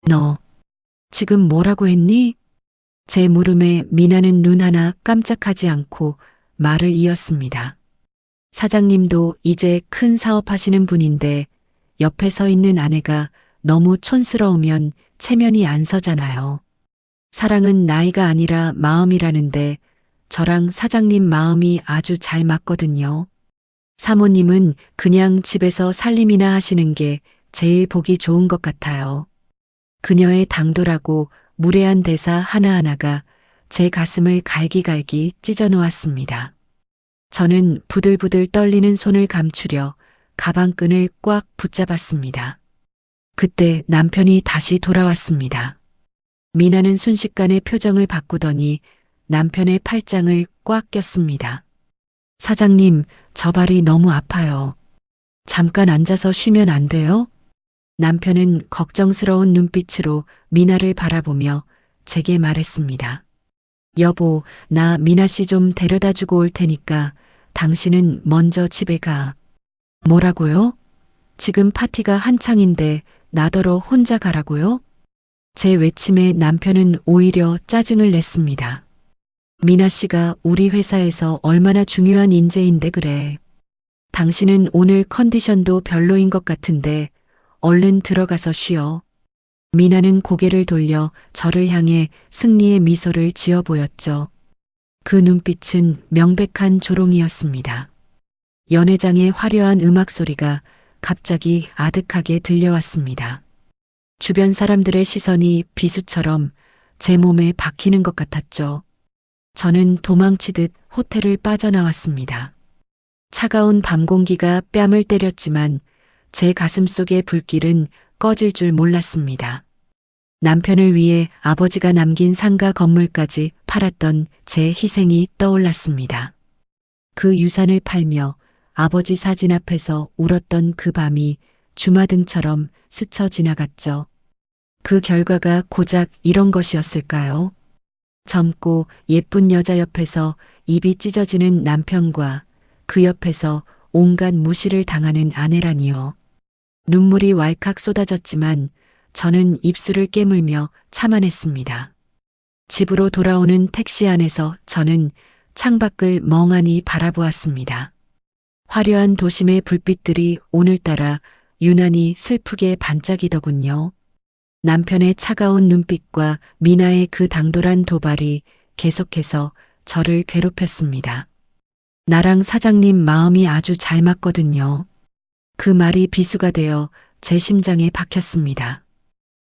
너, 지금 뭐라고 했니? 제 물음에 미나는 눈 하나 깜짝하지 않고 말을 이었습니다. 사장님도 이제 큰 사업하시는 분인데 옆에 서 있는 아내가 너무 촌스러우면 체면이 안 서잖아요. 사랑은 나이가 아니라 마음이라는데 저랑 사장님 마음이 아주 잘 맞거든요. 사모님은 그냥 집에서 살림이나 하시는 게 제일 보기 좋은 것 같아요. 그녀의 당돌하고 무례한 대사 하나하나가 제 가슴을 갈기갈기 찢어 놓았습니다. 저는 부들부들 떨리는 손을 감추려 가방끈을 꽉 붙잡았습니다. 그때 남편이 다시 돌아왔습니다. 미나는 순식간에 표정을 바꾸더니 남편의 팔짱을 꽉 꼈습니다. 사장님, 저 발이 너무 아파요. 잠깐 앉아서 쉬면 안 돼요? 남편은 걱정스러운 눈빛으로 미나를 바라보며 제게 말했습니다. 여보, 나 미나 씨 좀 데려다 주고 올 테니까 당신은 먼저 집에 가. 뭐라고요? 지금 파티가 한창인데 나더러 혼자 가라고요? 제 외침에 남편은 오히려 짜증을 냈습니다. 미나 씨가 우리 회사에서 얼마나 중요한 인재인데 그래. 당신은 오늘 컨디션도 별로인 것 같은데 얼른 들어가서 쉬어. 미나는 고개를 돌려 저를 향해 승리의 미소를 지어 보였죠. 그 눈빛은 명백한 조롱이었습니다. 연회장의 화려한 음악 소리가 갑자기 아득하게 들려왔습니다. 주변 사람들의 시선이 비수처럼 제 몸에 박히는 것 같았죠. 저는 도망치듯 호텔을 빠져나왔습니다. 차가운 밤 공기가 뺨을 때렸지만 제 가슴 속의 불길은 꺼질 줄 몰랐습니다. 남편을 위해 아버지가 남긴 상가 건물까지 팔았던 제 희생이 떠올랐습니다. 그 유산을 팔며 아버지 사진 앞에서 울었던 그 밤이 주마등처럼 스쳐 지나갔죠. 그 결과가 고작 이런 것이었을까요? 젊고 예쁜 여자 옆에서 입이 찢어지는 남편과 그 옆에서 온갖 무시를 당하는 아내라니요. 눈물이 왈칵 쏟아졌지만 저는 입술을 깨물며 참아냈습니다. 집으로 돌아오는 택시 안에서 저는 창밖을 멍하니 바라보았습니다. 화려한 도심의 불빛들이 오늘따라 유난히 슬프게 반짝이더군요. 남편의 차가운 눈빛과 미나의 그 당돌한 도발이 계속해서 저를 괴롭혔습니다. 나랑 사장님 마음이 아주 잘 맞거든요. 그 말이 비수가 되어 제 심장에 박혔습니다.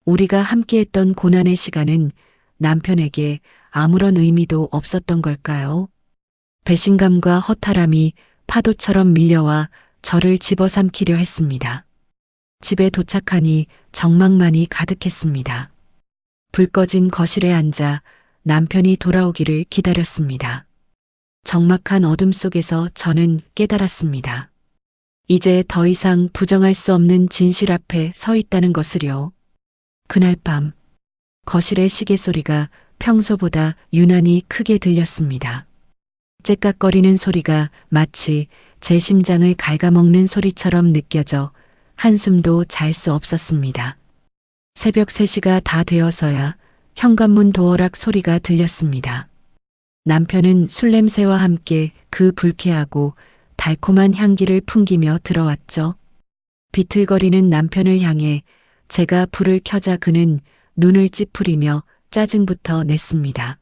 우리가 함께했던 고난의 시간은 남편에게 아무런 의미도 없었던 걸까요? 배신감과 허탈함이 파도처럼 밀려와 저를 집어삼키려 했습니다. 집에 도착하니 정막만이 가득했습니다. 불 꺼진 거실에 앉아 남편이 돌아오기를 기다렸습니다. 적막한 어둠 속에서 저는 깨달았습니다. 이제 더 이상 부정할 수 없는 진실 앞에 서 있다는 것을요. 그날 밤 거실의 시계 소리가 평소보다 유난히 크게 들렸습니다. 째깍거리는 소리가 마치 제 심장을 갉아먹는 소리처럼 느껴져 한숨도 잘 수 없었습니다. 새벽 3시가 다 되어서야 현관문 도어락 소리가 들렸습니다. 남편은 술 냄새와 함께 그 불쾌하고 달콤한 향기를 풍기며 들어왔죠. 비틀거리는 남편을 향해 제가 불을 켜자 그는 눈을 찌푸리며 짜증부터 냈습니다.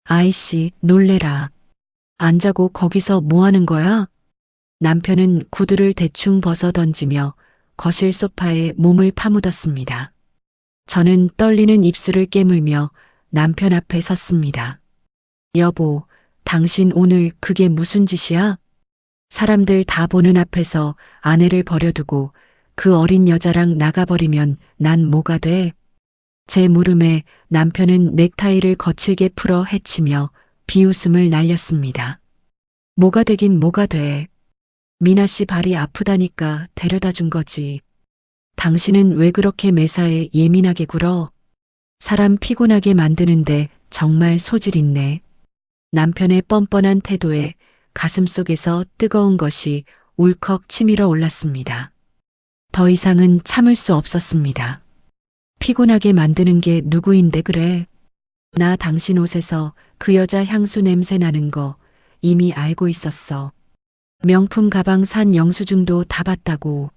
아이씨, 놀래라. 안 자고 거기서 뭐 하는 거야? 남편은 구두를 대충 벗어 던지며 거실 소파에 몸을 파묻었습니다. 저는 떨리는 입술을 깨물며 남편 앞에 섰습니다. 여보, 당신 오늘 그게 무슨 짓이야? 사람들 다 보는 앞에서 아내를 버려두고 그 어린 여자랑 나가버리면 난 뭐가 돼? 제 물음에 남편은 넥타이를 거칠게 풀어 헤치며 비웃음을 날렸습니다. 뭐가 되긴 뭐가 돼. 미나 씨 발이 아프다니까 데려다 준 거지. 당신은 왜 그렇게 매사에 예민하게 굴어? 사람 피곤하게 만드는데 정말 소질 있네. 남편의 뻔뻔한 태도에 가슴속에서 뜨거운 것이 울컥 치밀어 올랐습니다. 더 이상은 참을 수 없었습니다. 피곤하게 만드는 게 누구인데 그래? 나 당신 옷에서 그 여자 향수 냄새 나는 거 이미 알고 있었어. 명품 가방 산 영수증도 다 봤다고.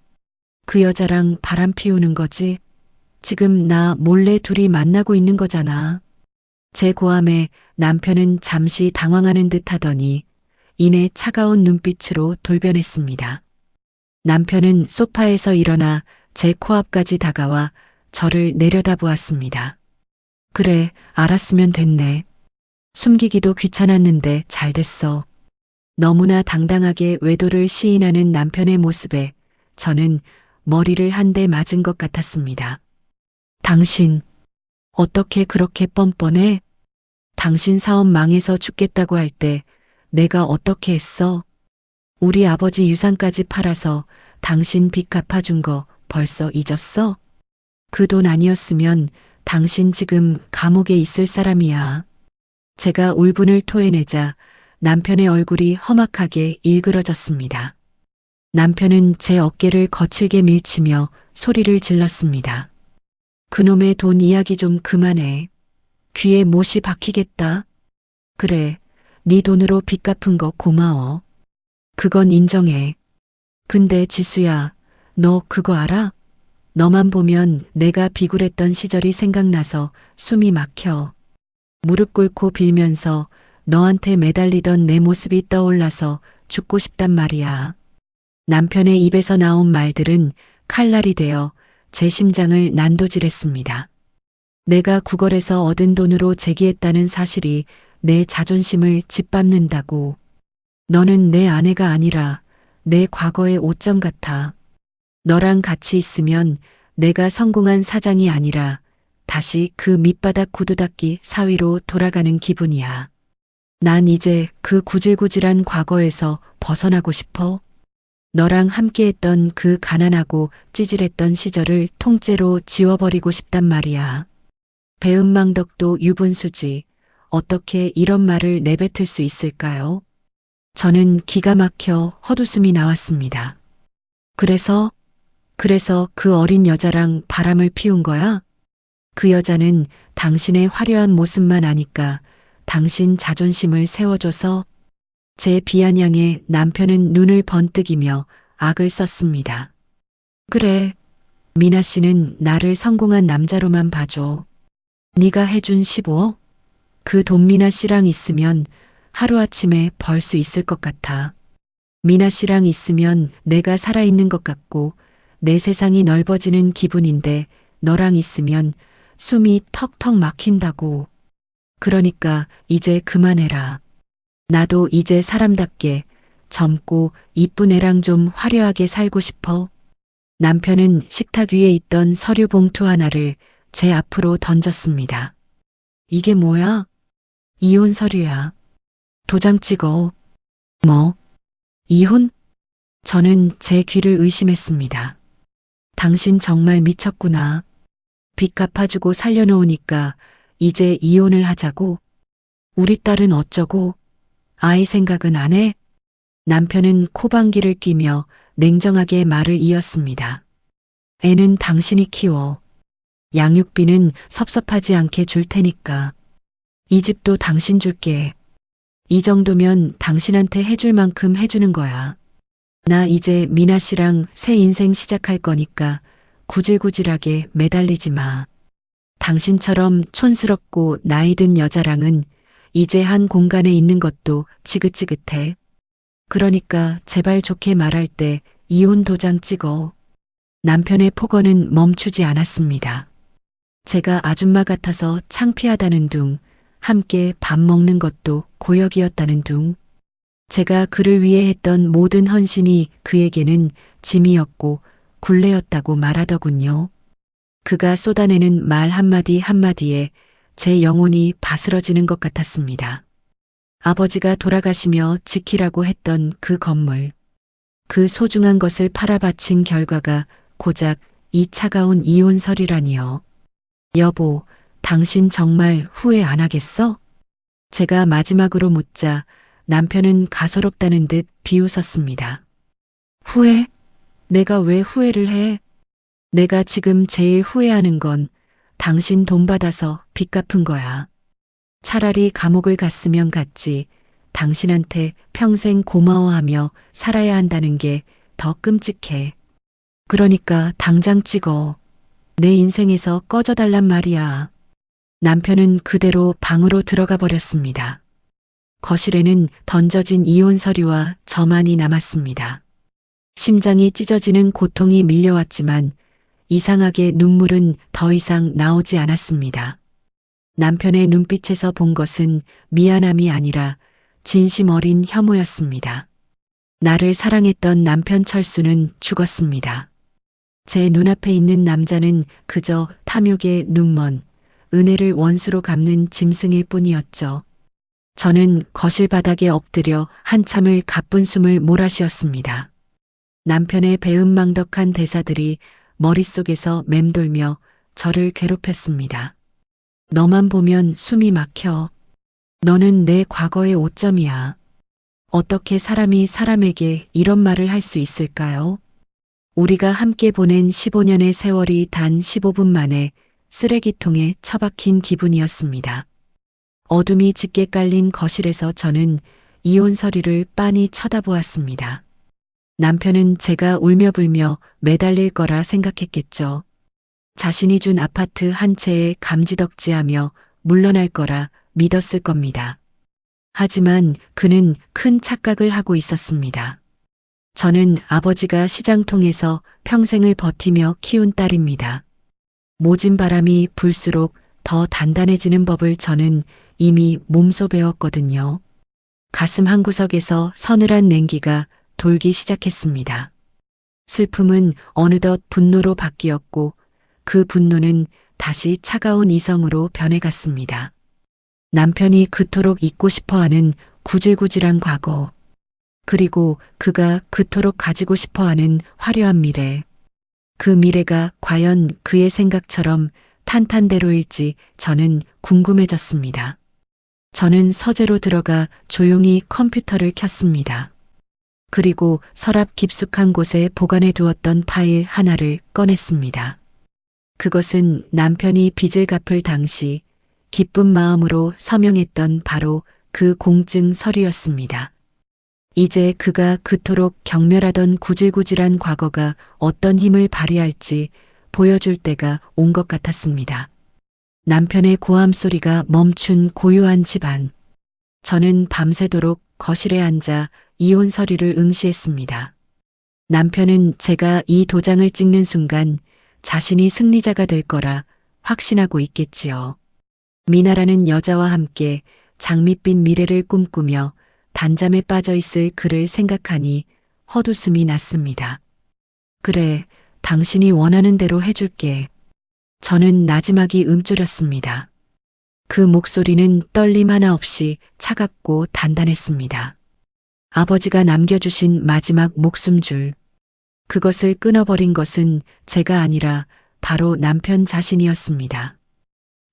그 여자랑 바람 피우는 거지? 지금 나 몰래 둘이 만나고 있는 거잖아. 제 고함에 남편은 잠시 당황하는 듯 하더니 이내 차가운 눈빛으로 돌변했습니다. 남편은 소파에서 일어나 제 코앞까지 다가와 저를 내려다보았습니다. 그래, 알았으면 됐네. 숨기기도 귀찮았는데 잘 됐어. 너무나 당당하게 외도를 시인하는 남편의 모습에 저는 머리를 한 대 맞은 것 같았습니다. 당신, 어떻게 그렇게 뻔뻔해? 당신 사업 망해서 죽겠다고 할 때 내가 어떻게 했어? 우리 아버지 유산까지 팔아서 당신 빚 갚아준 거 벌써 잊었어? 그 돈 아니었으면 당신 지금 감옥에 있을 사람이야. 제가 울분을 토해내자 남편의 얼굴이 험악하게 일그러졌습니다. 남편은 제 어깨를 거칠게 밀치며 소리를 질렀습니다. 그놈의 돈 이야기 좀 그만해. 귀에 못이 박히겠다. 그래, 네 돈으로 빚 갚은 거 고마워. 그건 인정해. 근데 지수야, 너 그거 알아? 너만 보면 내가 비굴했던 시절이 생각나서 숨이 막혀. 무릎 꿇고 빌면서 너한테 매달리던 내 모습이 떠올라서 죽고 싶단 말이야. 남편의 입에서 나온 말들은 칼날이 되어 제 심장을 난도질했습니다. 내가 구걸해서 얻은 돈으로 재기했다는 사실이 내 자존심을 짓밟는다고. 너는 내 아내가 아니라 내 과거의 오점 같아. 너랑 같이 있으면 내가 성공한 사장이 아니라 다시 그 밑바닥 구두 닦기 사위로 돌아가는 기분이야. 난 이제 그 구질구질한 과거에서 벗어나고 싶어. 너랑 함께했던 그 가난하고 찌질했던 시절을 통째로 지워버리고 싶단 말이야. 배은망덕도 유분수지. 어떻게 이런 말을 내뱉을 수 있을까요? 저는 기가 막혀 헛웃음이 나왔습니다. 그래서 그 어린 여자랑 바람을 피운 거야? 그 여자는 당신의 화려한 모습만 아니까 당신 자존심을 세워줘서. 제 비아냥에 남편은 눈을 번뜩이며 악을 썼습니다. 그래, 미나 씨는 나를 성공한 남자로만 봐줘. 네가 해준 15억? 그 돈 미나 씨랑 있으면 하루아침에 벌 수 있을 것 같아. 미나 씨랑 있으면 내가 살아있는 것 같고 내 세상이 넓어지는 기분인데 너랑 있으면 숨이 턱턱 막힌다고. 그러니까 이제 그만해라. 나도 이제 사람답게 젊고 이쁜 애랑 좀 화려하게 살고 싶어. 남편은 식탁 위에 있던 서류 봉투 하나를 제 앞으로 던졌습니다. 이게 뭐야? 이혼 서류야. 도장 찍어. 뭐? 이혼? 저는 제 귀를 의심했습니다. 당신 정말 미쳤구나. 빚 갚아주고 살려놓으니까 이제 이혼을 하자고? 우리 딸은 어쩌고? 아이 생각은 안 해? 남편은 코방귀를 뀌며 냉정하게 말을 이었습니다. 애는 당신이 키워. 양육비는 섭섭하지 않게 줄 테니까. 이 집도 당신 줄게. 이 정도면 당신한테 해줄 만큼 해주는 거야. 나 이제 미나 씨랑 새 인생 시작할 거니까 구질구질하게 매달리지 마. 당신처럼 촌스럽고 나이든 여자랑은 이제 한 공간에 있는 것도 지긋지긋해. 그러니까 제발 좋게 말할 때 이혼 도장 찍어. 남편의 폭언은 멈추지 않았습니다. 제가 아줌마 같아서 창피하다는 둥, 함께 밥 먹는 것도 고역이었다는 둥. 제가 그를 위해 했던 모든 헌신이 그에게는 짐이었고 굴레였다고 말하더군요. 그가 쏟아내는 말 한마디 한마디에 제 영혼이 바스러지는 것 같았습니다. 아버지가 돌아가시며 지키라고 했던 그 건물, 그 소중한 것을 팔아바친 결과가 고작 이 차가운 이혼 서류라니요. 여보, 당신 정말 후회 안 하겠어? 제가 마지막으로 묻자 남편은 가소롭다는 듯 비웃었습니다. 후회? 내가 왜 후회를 해? 내가 지금 제일 후회하는 건 당신 돈 받아서 빚 갚은 거야. 차라리 감옥을 갔으면 갔지. 당신한테 평생 고마워하며 살아야 한다는 게 더 끔찍해. 그러니까 당장 찍어. 내 인생에서 꺼져달란 말이야. 남편은 그대로 방으로 들어가 버렸습니다. 거실에는 던져진 이혼 서류와 저만이 남았습니다. 심장이 찢어지는 고통이 밀려왔지만 이상하게 눈물은 더 이상 나오지 않았습니다. 남편의 눈빛에서 본 것은 미안함이 아니라 진심 어린 혐오였습니다. 나를 사랑했던 남편 철수는 죽었습니다. 제 눈앞에 있는 남자는 그저 탐욕의 눈먼, 은혜를 원수로 갚는 짐승일 뿐이었죠. 저는 거실 바닥에 엎드려 한참을 가쁜 숨을 몰아쉬었습니다. 남편의 배은망덕한 대사들이 머릿속에서 맴돌며 저를 괴롭혔습니다. 너만 보면 숨이 막혀. 너는 내 과거의 오점이야. 어떻게 사람이 사람에게 이런 말을 할 수 있을까요? 우리가 함께 보낸 15년의 세월이 단 15분 만에 쓰레기통에 처박힌 기분이었습니다. 어둠이 짙게 깔린 거실에서 저는 이혼 서류를 빤히 쳐다보았습니다. 남편은 제가 울며불며 매달릴 거라 생각했겠죠. 자신이 준 아파트 한 채에 감지덕지하며 물러날 거라 믿었을 겁니다. 하지만 그는 큰 착각을 하고 있었습니다. 저는 아버지가 시장통에서 평생을 버티며 키운 딸입니다. 모진 바람이 불수록 더 단단해지는 법을 저는 이미 몸소 배웠거든요. 가슴 한구석에서 서늘한 냉기가 돌기 시작했습니다. 슬픔은 어느덧 분노로 바뀌었고 그 분노는 다시 차가운 이성으로 변해갔습니다. 남편이 그토록 잊고 싶어하는 구질구질한 과거, 그리고 그가 그토록 가지고 싶어하는 화려한 미래, 그 미래가 과연 그의 생각처럼 탄탄대로일지 저는 궁금해졌습니다. 저는 서재로 들어가 조용히 컴퓨터를 켰습니다. 그리고 서랍 깊숙한 곳에 보관해 두었던 파일 하나를 꺼냈습니다. 그것은 남편이 빚을 갚을 당시 기쁜 마음으로 서명했던 바로 그 공증 서류였습니다. 이제 그가 그토록 경멸하던 구질구질한 과거가 어떤 힘을 발휘할지 보여줄 때가 온 것 같았습니다. 남편의 고함 소리가 멈춘 고요한 집안. 저는 밤새도록 거실에 앉아 이혼 서류를 응시했습니다. 남편은 제가 이 도장을 찍는 순간 자신이 승리자가 될 거라 확신하고 있겠지요. 미나라는 여자와 함께 장밋빛 미래를 꿈꾸며 단잠에 빠져 있을 그를 생각하니 헛웃음이 났습니다. 그래, 당신이 원하는 대로 해줄게. 저는 나지막이 움츠렸습니다. 그 목소리는 떨림 하나 없이 차갑고 단단했습니다. 아버지가 남겨주신 마지막 목숨줄. 그것을 끊어버린 것은 제가 아니라 바로 남편 자신이었습니다.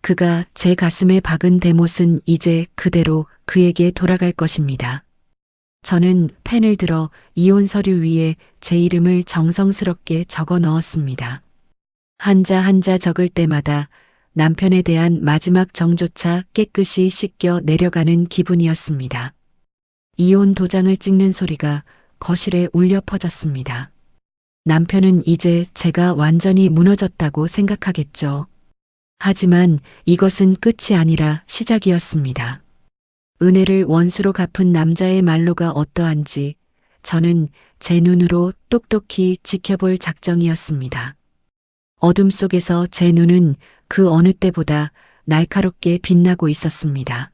그가 제 가슴에 박은 대못은 이제 그대로 그에게 돌아갈 것입니다. 저는 펜을 들어 이혼 서류 위에 제 이름을 정성스럽게 적어 넣었습니다. 한자 한자 적을 때마다 남편에 대한 마지막 정조차 깨끗이 씻겨 내려가는 기분이었습니다. 이혼 도장을 찍는 소리가 거실에 울려 퍼졌습니다. 남편은 이제 제가 완전히 무너졌다고 생각하겠죠. 하지만 이것은 끝이 아니라 시작이었습니다. 은혜를 원수로 갚은 남자의 말로가 어떠한지 저는 제 눈으로 똑똑히 지켜볼 작정이었습니다. 어둠 속에서 제 눈은 그 어느 때보다 날카롭게 빛나고 있었습니다.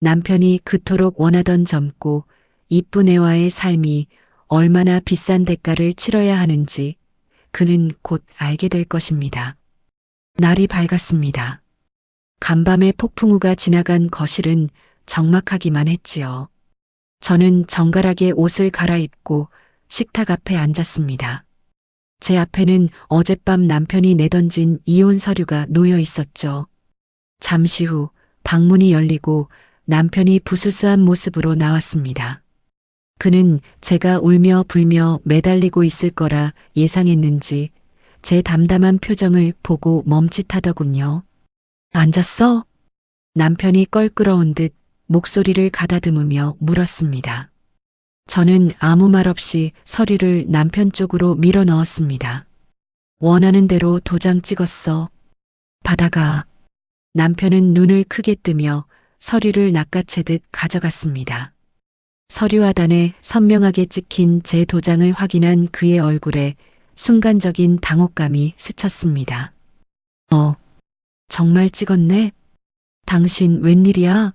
남편이 그토록 원하던 젊고 이쁜 애와의 삶이 얼마나 비싼 대가를 치러야 하는지 그는 곧 알게 될 것입니다. 날이 밝았습니다. 간밤의 폭풍우가 지나간 거실은 적막하기만 했지요. 저는 정갈하게 옷을 갈아입고 식탁 앞에 앉았습니다. 제 앞에는 어젯밤 남편이 내던진 이혼 서류가 놓여 있었죠. 잠시 후 방문이 열리고 남편이 부스스한 모습으로 나왔습니다. 그는 제가 울며 불며 매달리고 있을 거라 예상했는지 제 담담한 표정을 보고 멈칫하더군요. 앉았어? 남편이 껄끄러운 듯 목소리를 가다듬으며 물었습니다. 저는 아무 말 없이 서류를 남편 쪽으로 밀어 넣었습니다. 원하는 대로 도장 찍었어. 받아가. 남편은 눈을 크게 뜨며 서류를 낚아채듯 가져갔습니다. 서류 하단에 선명하게 찍힌 제 도장을 확인한 그의 얼굴에 순간적인 당혹감이 스쳤습니다. 정말 찍었네? 당신 웬일이야?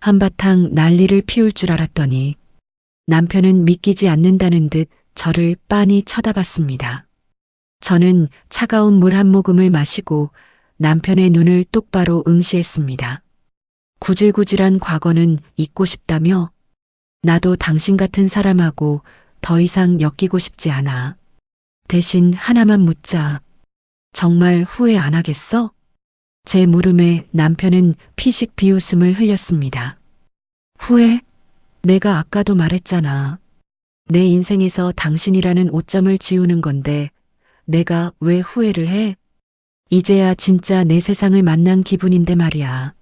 한바탕 난리를 피울 줄 알았더니 남편은 믿기지 않는다는 듯 저를 빤히 쳐다봤습니다. 저는 차가운 물 한 모금을 마시고 남편의 눈을 똑바로 응시했습니다. 구질구질한 과거는 잊고 싶다며? 나도 당신 같은 사람하고 더 이상 엮이고 싶지 않아. 대신 하나만 묻자. 정말 후회 안 하겠어? 제 물음에 남편은 피식 비웃음을 흘렸습니다. 후회? 내가 아까도 말했잖아. 내 인생에서 당신이라는 오점을 지우는 건데 내가 왜 후회를 해? 이제야 진짜 내 세상을 만난 기분인데 말이야.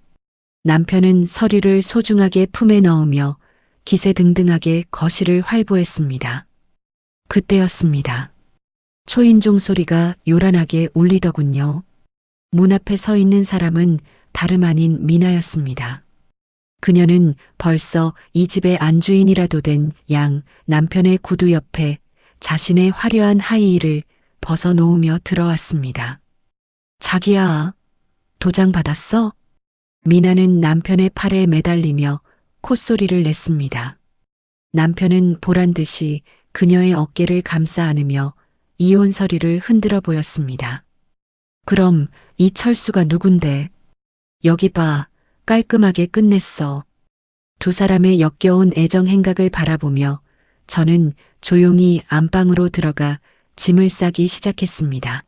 남편은 서류를 소중하게 품에 넣으며 기세등등하게 거실을 활보했습니다. 그때였습니다. 초인종 소리가 요란하게 울리더군요. 문 앞에 서 있는 사람은 다름 아닌 미나였습니다. 그녀는 벌써 이 집의 안주인이라도 된 양 남편의 구두 옆에 자신의 화려한 하이힐을 벗어놓으며 들어왔습니다. 자기야, 도장 받았어? 미나는 남편의 팔에 매달리며 콧소리를 냈습니다. 남편은 보란듯이 그녀의 어깨를 감싸 안으며 이혼 서류를 흔들어 보였습니다. 그럼 이 철수가 누군데? 여기 봐, 깔끔하게 끝냈어. 두 사람의 역겨운 애정 행각을 바라보며 저는 조용히 안방으로 들어가 짐을 싸기 시작했습니다.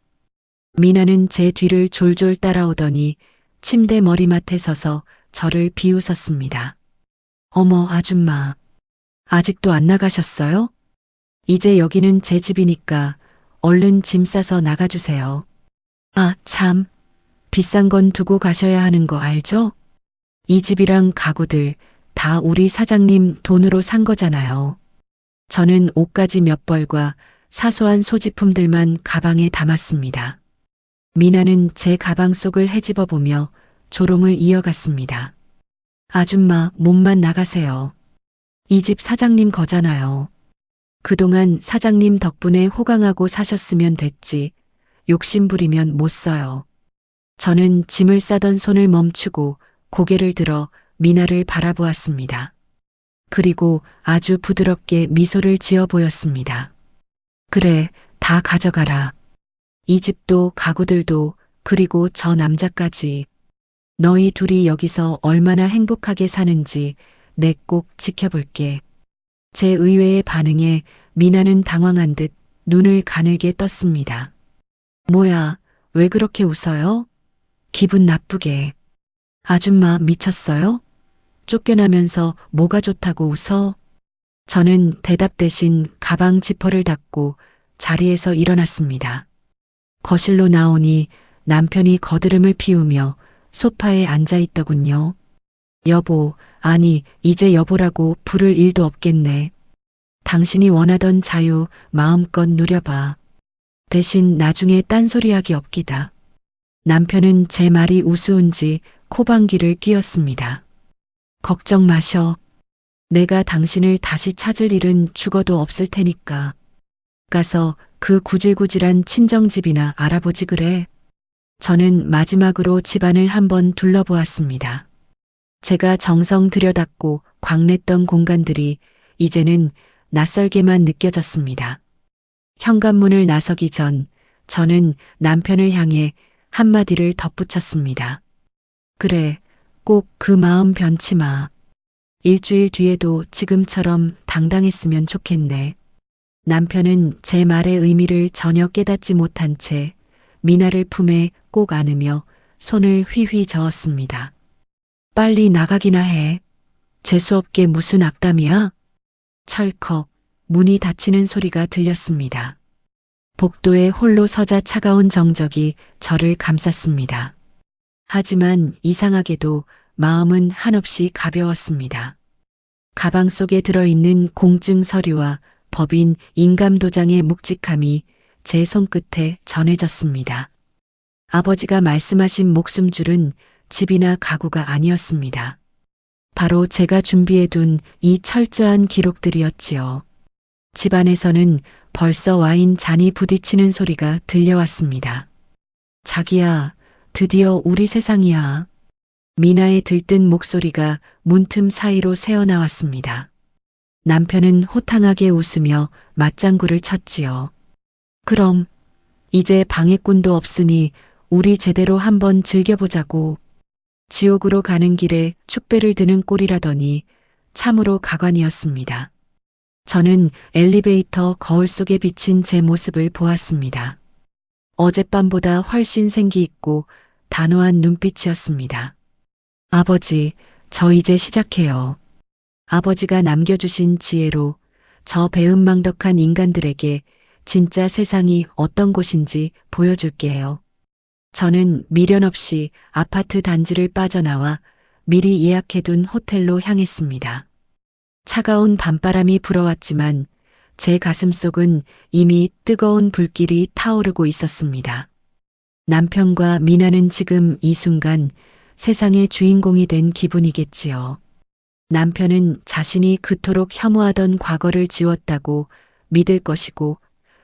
미나는 제 뒤를 졸졸 따라오더니 침대 머리맡에 서서 저를 비웃었습니다. 어머, 아줌마. 아직도 안 나가셨어요? 이제 여기는 제 집이니까 얼른 짐 싸서 나가주세요. 아, 참. 비싼 건 두고 가셔야 하는 거 알죠? 이 집이랑 가구들 다 우리 사장님 돈으로 산 거잖아요. 저는 옷가지 몇 벌과 사소한 소지품들만 가방에 담았습니다. 미나는 제 가방 속을 헤집어 보며 조롱을 이어갔습니다. 아줌마, 몸만 나가세요. 이 집 사장님 거잖아요. 그동안 사장님 덕분에 호강하고 사셨으면 됐지. 욕심 부리면 못 써요. 저는 짐을 싸던 손을 멈추고 고개를 들어 미나를 바라보았습니다. 그리고 아주 부드럽게 미소를 지어 보였습니다. 그래, 다 가져가라. 이 집도 가구들도 그리고 저 남자까지. 너희 둘이 여기서 얼마나 행복하게 사는지 내 꼭 지켜볼게. 제 의외의 반응에 미나는 당황한 듯 눈을 가늘게 떴습니다. 뭐야, 왜 그렇게 웃어요? 기분 나쁘게. 아줌마 미쳤어요? 쫓겨나면서 뭐가 좋다고 웃어? 저는 대답 대신 가방 지퍼를 닫고 자리에서 일어났습니다. 거실로 나오니 남편이 거드름을 피우며 소파에 앉아 있더군요. 여보, 아니, 이제 여보라고 부를 일도 없겠네. 당신이 원하던 자유 마음껏 누려봐. 대신 나중에 딴소리하기 없기다. 남편은 제 말이 우스운지 코방귀를 뀌었습니다. 걱정 마셔. 내가 당신을 다시 찾을 일은 죽어도 없을 테니까. 가서 그 구질구질한 친정집이나 알아보지 그래. 저는 마지막으로 집안을 한번 둘러보았습니다. 제가 정성 들여닫고 광냈던 공간들이 이제는 낯설게만 느껴졌습니다. 현관문을 나서기 전 저는 남편을 향해 한마디를 덧붙였습니다. 그래, 꼭 그 마음 변치 마. 일주일 뒤에도 지금처럼 당당했으면 좋겠네. 남편은 제 말의 의미를 전혀 깨닫지 못한 채 미나를 품에 꼭 안으며 손을 휘휘 저었습니다. 빨리 나가기나 해. 재수없게 무슨 악담이야? 철컥 문이 닫히는 소리가 들렸습니다. 복도에 홀로 서자 차가운 정적이 저를 감쌌습니다. 하지만 이상하게도 마음은 한없이 가벼웠습니다. 가방 속에 들어있는 공증 서류와 법인 인감도장의 묵직함이 제 손끝에 전해졌습니다. 아버지가 말씀하신 목숨줄은 집이나 가구가 아니었습니다. 바로 제가 준비해둔 이 철저한 기록들이었지요. 집안에서는 벌써 와인 잔이 부딪히는 소리가 들려왔습니다. 자기야, 드디어 우리 세상이야. 미나의 들뜬 목소리가 문틈 사이로 새어나왔습니다. 남편은 호탕하게 웃으며 맞장구를 쳤지요. 그럼 이제 방해꾼도 없으니 우리 제대로 한번 즐겨보자고. 지옥으로 가는 길에 축배를 드는 꼴이라더니 참으로 가관이었습니다. 저는 엘리베이터 거울 속에 비친 제 모습을 보았습니다. 어젯밤보다 훨씬 생기 있고 단호한 눈빛이었습니다. 아버지, 저 이제 시작해요. 아버지가 남겨주신 지혜로 저 배은망덕한 인간들에게 진짜 세상이 어떤 곳인지 보여줄게요. 저는 미련 없이 아파트 단지를 빠져나와 미리 예약해둔 호텔로 향했습니다. 차가운 밤바람이 불어왔지만 제 가슴속은 이미 뜨거운 불길이 타오르고 있었습니다. 남편과 미나는 지금 이 순간 세상의 주인공이 된 기분이겠지요. 남편은 자신이 그토록 혐오하던 과거를 지웠다고 믿을 것이고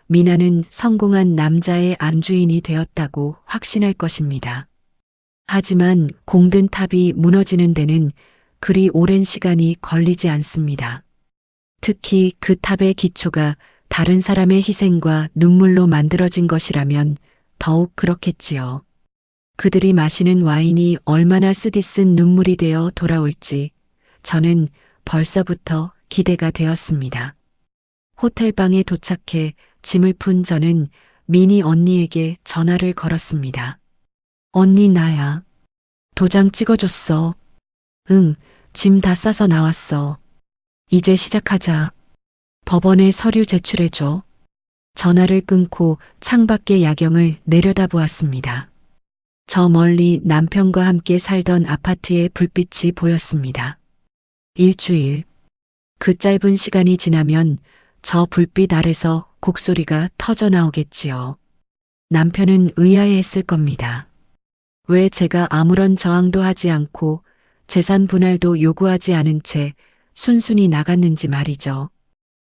미나는 성공한 남자의 안주인이 되었다고 확신할 것입니다. 하지만 공든 탑이 무너지는 데는 그리 오랜 시간이 걸리지 않습니다. 특히 그 탑의 기초가 다른 사람의 희생과 눈물로 만들어진 것이라면 더욱 그렇겠지요. 그들이 마시는 와인이 얼마나 쓰디쓴 눈물이 되어 돌아올지 저는 벌써부터 기대가 되었습니다. 호텔방에 도착해 짐을 푼 저는 미니 언니에게 전화를 걸었습니다. 언니 나야. 도장 찍어줬어. 응, 짐 다 싸서 나왔어. 이제 시작하자. 법원에 서류 제출해줘. 전화를 끊고 창밖의 야경을 내려다보았습니다. 저 멀리 남편과 함께 살던 아파트의 불빛이 보였습니다. 일주일. 그 짧은 시간이 지나면 저 불빛 아래서 곡소리가 터져 나오겠지요. 남편은 의아해했을 겁니다. 왜 제가 아무런 저항도 하지 않고 재산 분할도 요구하지 않은 채 순순히 나갔는지 말이죠.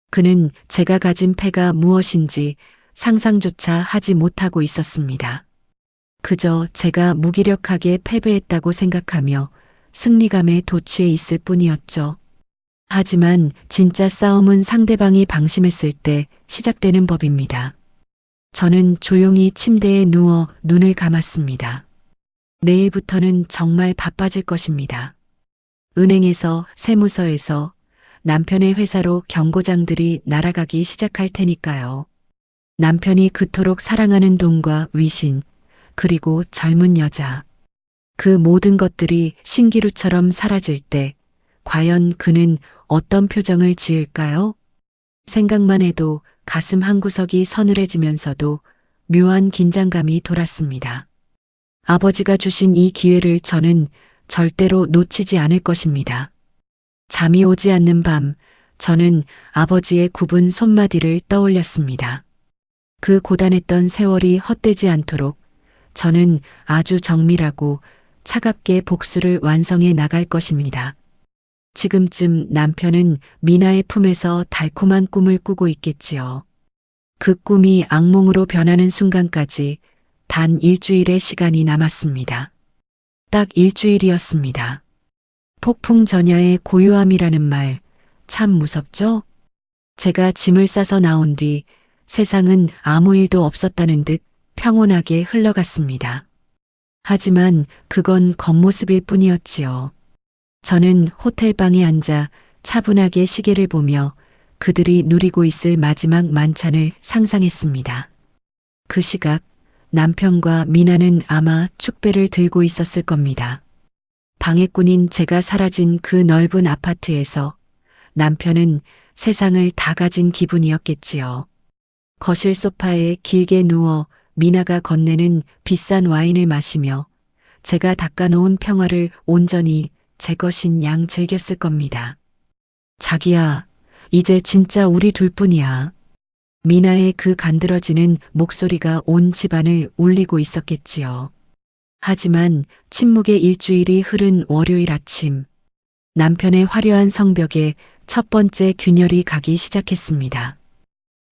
그는 제가 가진 패가 무엇인지 상상조차 하지 못하고 있었습니다. 그저 제가 무기력하게 패배했다고 생각하며 승리감에 도취해 있을 뿐이었죠. 하지만 진짜 싸움은 상대방이 방심했을 때 시작되는 법입니다. 저는 조용히 침대에 누워 눈을 감았습니다. 내일부터는 정말 바빠질 것입니다. 은행에서, 세무서에서, 남편의 회사로 경고장들이 날아가기 시작할 테니까요. 남편이 그토록 사랑하는 돈과 위신, 그리고 젊은 여자. 그 모든 것들이 신기루처럼 사라질 때 과연 그는 어떤 표정을 지을까요? 생각만 해도 가슴 한구석이 서늘해지면서도 묘한 긴장감이 돌았습니다. 아버지가 주신 이 기회를 저는 절대로 놓치지 않을 것입니다. 잠이 오지 않는 밤, 저는 아버지의 굽은 손마디를 떠올렸습니다. 그 고단했던 세월이 헛되지 않도록 저는 아주 정밀하고 차갑게 복수를 완성해 나갈 것입니다. 지금쯤 남편은 미나의 품에서 달콤한 꿈을 꾸고 있겠지요. 그 꿈이 악몽으로 변하는 순간까지 단 일주일의 시간이 남았습니다. 딱 일주일이었습니다. 폭풍 전야의 고요함이라는 말, 참 무섭죠? 제가 짐을 싸서 나온 뒤 세상은 아무 일도 없었다는 듯 평온하게 흘러갔습니다. 하지만 그건 겉모습일 뿐이었지요. 저는 호텔방에 앉아 차분하게 시계를 보며 그들이 누리고 있을 마지막 만찬을 상상했습니다. 그 시각 남편과 미나는 아마 축배를 들고 있었을 겁니다. 방해꾼인 제가 사라진 그 넓은 아파트에서 남편은 세상을 다 가진 기분이었겠지요. 거실 소파에 길게 누워 미나가 건네는 비싼 와인을 마시며 제가 닦아놓은 평화를 온전히 제 것인 양 즐겼을 겁니다. 자기야, 이제 진짜 우리 둘뿐이야. 미나의 그 간드러지는 목소리가 온 집안을 울리고 있었겠지요. 하지만 침묵의 일주일이 흐른 월요일 아침, 남편의 화려한 성벽에 첫 번째 균열이 가기 시작했습니다.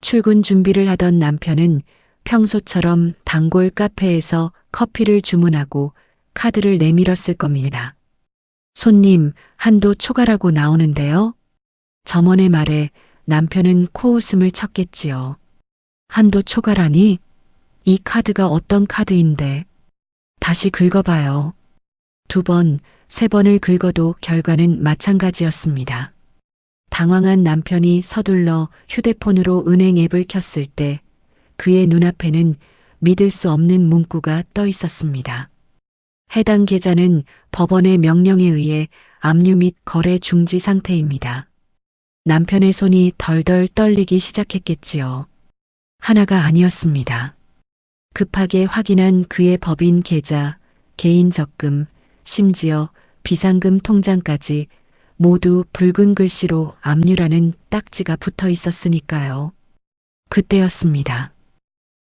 출근 준비를 하던 남편은 평소처럼 단골 카페에서 커피를 주문하고 카드를 내밀었을 겁니다. 손님, 한도 초과라고 나오는데요. 점원의 말에 남편은 코웃음을 쳤겠지요. 한도 초과라니? 이 카드가 어떤 카드인데? 다시 긁어봐요. 2번, 3번을 긁어도 결과는 마찬가지였습니다. 당황한 남편이 서둘러 휴대폰으로 은행 앱을 켰을 때 그의 눈앞에는 믿을 수 없는 문구가 떠 있었습니다. 해당 계좌는 법원의 명령에 의해 압류 및 거래 중지 상태입니다. 남편의 손이 덜덜 떨리기 시작했겠지요. 하나가 아니었습니다. 급하게 확인한 그의 법인 계좌, 개인 적금, 심지어 비상금 통장까지 모두 붉은 글씨로 압류라는 딱지가 붙어 있었으니까요. 그때였습니다.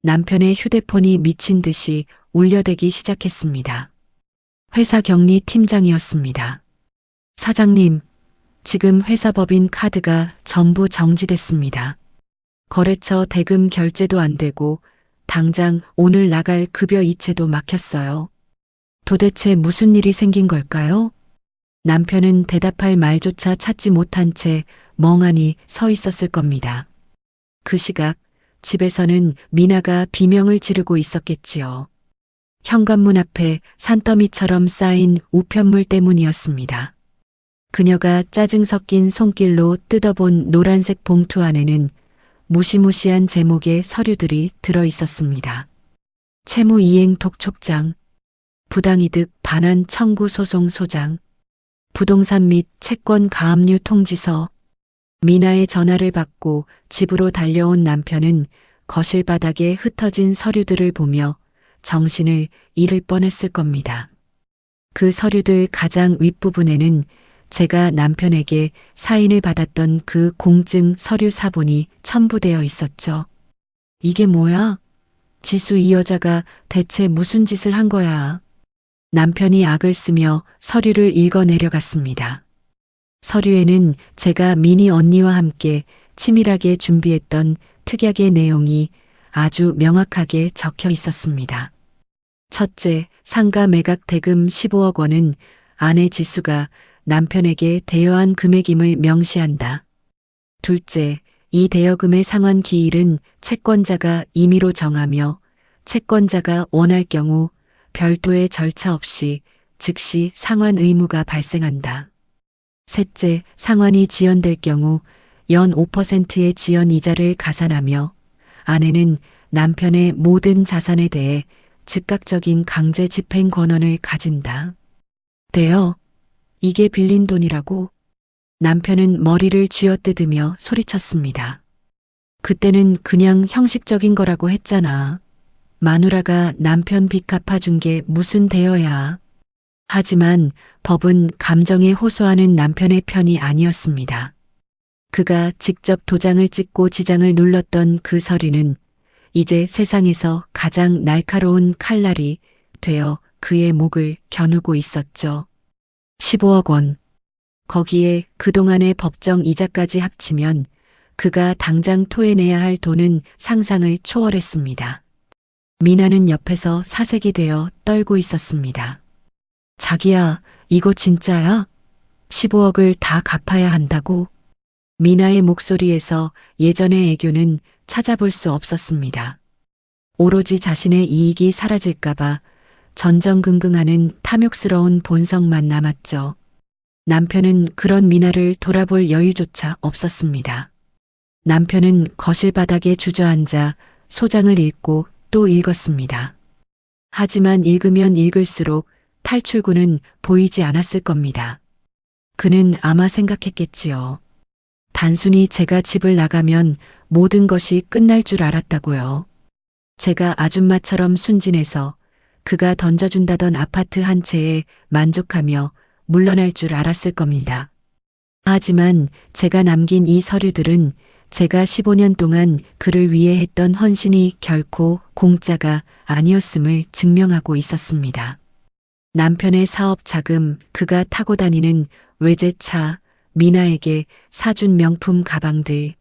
남편의 휴대폰이 미친 듯이 울려대기 시작했습니다. 회사 격리 팀장이었습니다. 사장님, 지금 회사 법인 카드가 전부 정지됐습니다. 거래처 대금 결제도 안 되고 당장 오늘 나갈 급여 이체도 막혔어요. 도대체 무슨 일이 생긴 걸까요? 남편은 대답할 말조차 찾지 못한 채 멍하니 서 있었을 겁니다. 그 시각 집에서는 미나가 비명을 지르고 있었겠지요. 현관문 앞에 산더미처럼 쌓인 우편물 때문이었습니다. 그녀가 짜증 섞인 손길로 뜯어본 노란색 봉투 안에는 무시무시한 제목의 서류들이 들어 있었습니다. 채무이행 독촉장, 부당이득 반환 청구 소송 소장, 부동산 및 채권 가압류 통지서. 미나의 전화를 받고 집으로 달려온 남편은 거실 바닥에 흩어진 서류들을 보며 정신을 잃을 뻔했을 겁니다. 그 서류들 가장 윗부분에는 제가 남편에게 사인을 받았던 그 공증 서류 사본이 첨부되어 있었죠. 이게 뭐야? 지수, 이 여자가 대체 무슨 짓을 한 거야? 남편이 악을 쓰며 서류를 읽어 내려갔습니다. 서류에는 제가 미니 언니와 함께 치밀하게 준비했던 특약의 내용이 아주 명확하게 적혀 있었습니다. 첫째, 상가 매각 대금 15억 원은 아내 지수가 남편에게 대여한 금액임을 명시한다. 둘째, 이 대여금의 상환 기일은 채권자가 임의로 정하며 채권자가 원할 경우 별도의 절차 없이 즉시 상환 의무가 발생한다. 셋째, 상환이 지연될 경우 연 5%의 지연 이자를 가산하며 아내는 남편의 모든 자산에 대해 즉각적인 강제 집행 권한을 가진다. 대여, 이게 빌린 돈이라고? 남편은 머리를 쥐어뜯으며 소리쳤습니다. 그때는 그냥 형식적인 거라고 했잖아. 마누라가 남편 빚 갚아준 게 무슨 대여야. 하지만 법은 감정에 호소하는 남편의 편이 아니었습니다. 그가 직접 도장을 찍고 지장을 눌렀던 그 서류는 이제 세상에서 가장 날카로운 칼날이 되어 그의 목을 겨누고 있었죠. 15억 원. 거기에 그동안의 법정 이자까지 합치면 그가 당장 토해내야 할 돈은 상상을 초월했습니다. 미나는 옆에서 사색이 되어 떨고 있었습니다. 자기야, 이거 진짜야? 15억을 다 갚아야 한다고? 미나의 목소리에서 예전의 애교는 찾아볼 수 없었습니다. 오로지 자신의 이익이 사라질까봐 전전긍긍하는 탐욕스러운 본성만 남았죠. 남편은 그런 미나를 돌아볼 여유조차 없었습니다. 남편은 거실 바닥에 주저앉아 소장을 읽고 또 읽었습니다. 하지만 읽으면 읽을수록 탈출구는 보이지 않았을 겁니다. 그는 아마 생각했겠지요. 단순히 제가 집을 나가면 모든 것이 끝날 줄 알았다고요. 제가 아줌마처럼 순진해서 그가 던져준다던 아파트 한 채에 만족하며 물러날 줄 알았을 겁니다. 하지만 제가 남긴 이 서류들은 제가 15년 동안 그를 위해 했던 헌신이 결코 공짜가 아니었음을 증명하고 있었습니다. 남편의 사업 자금, 그가 타고 다니는 외제차, 미나에게 사준 명품 가방들.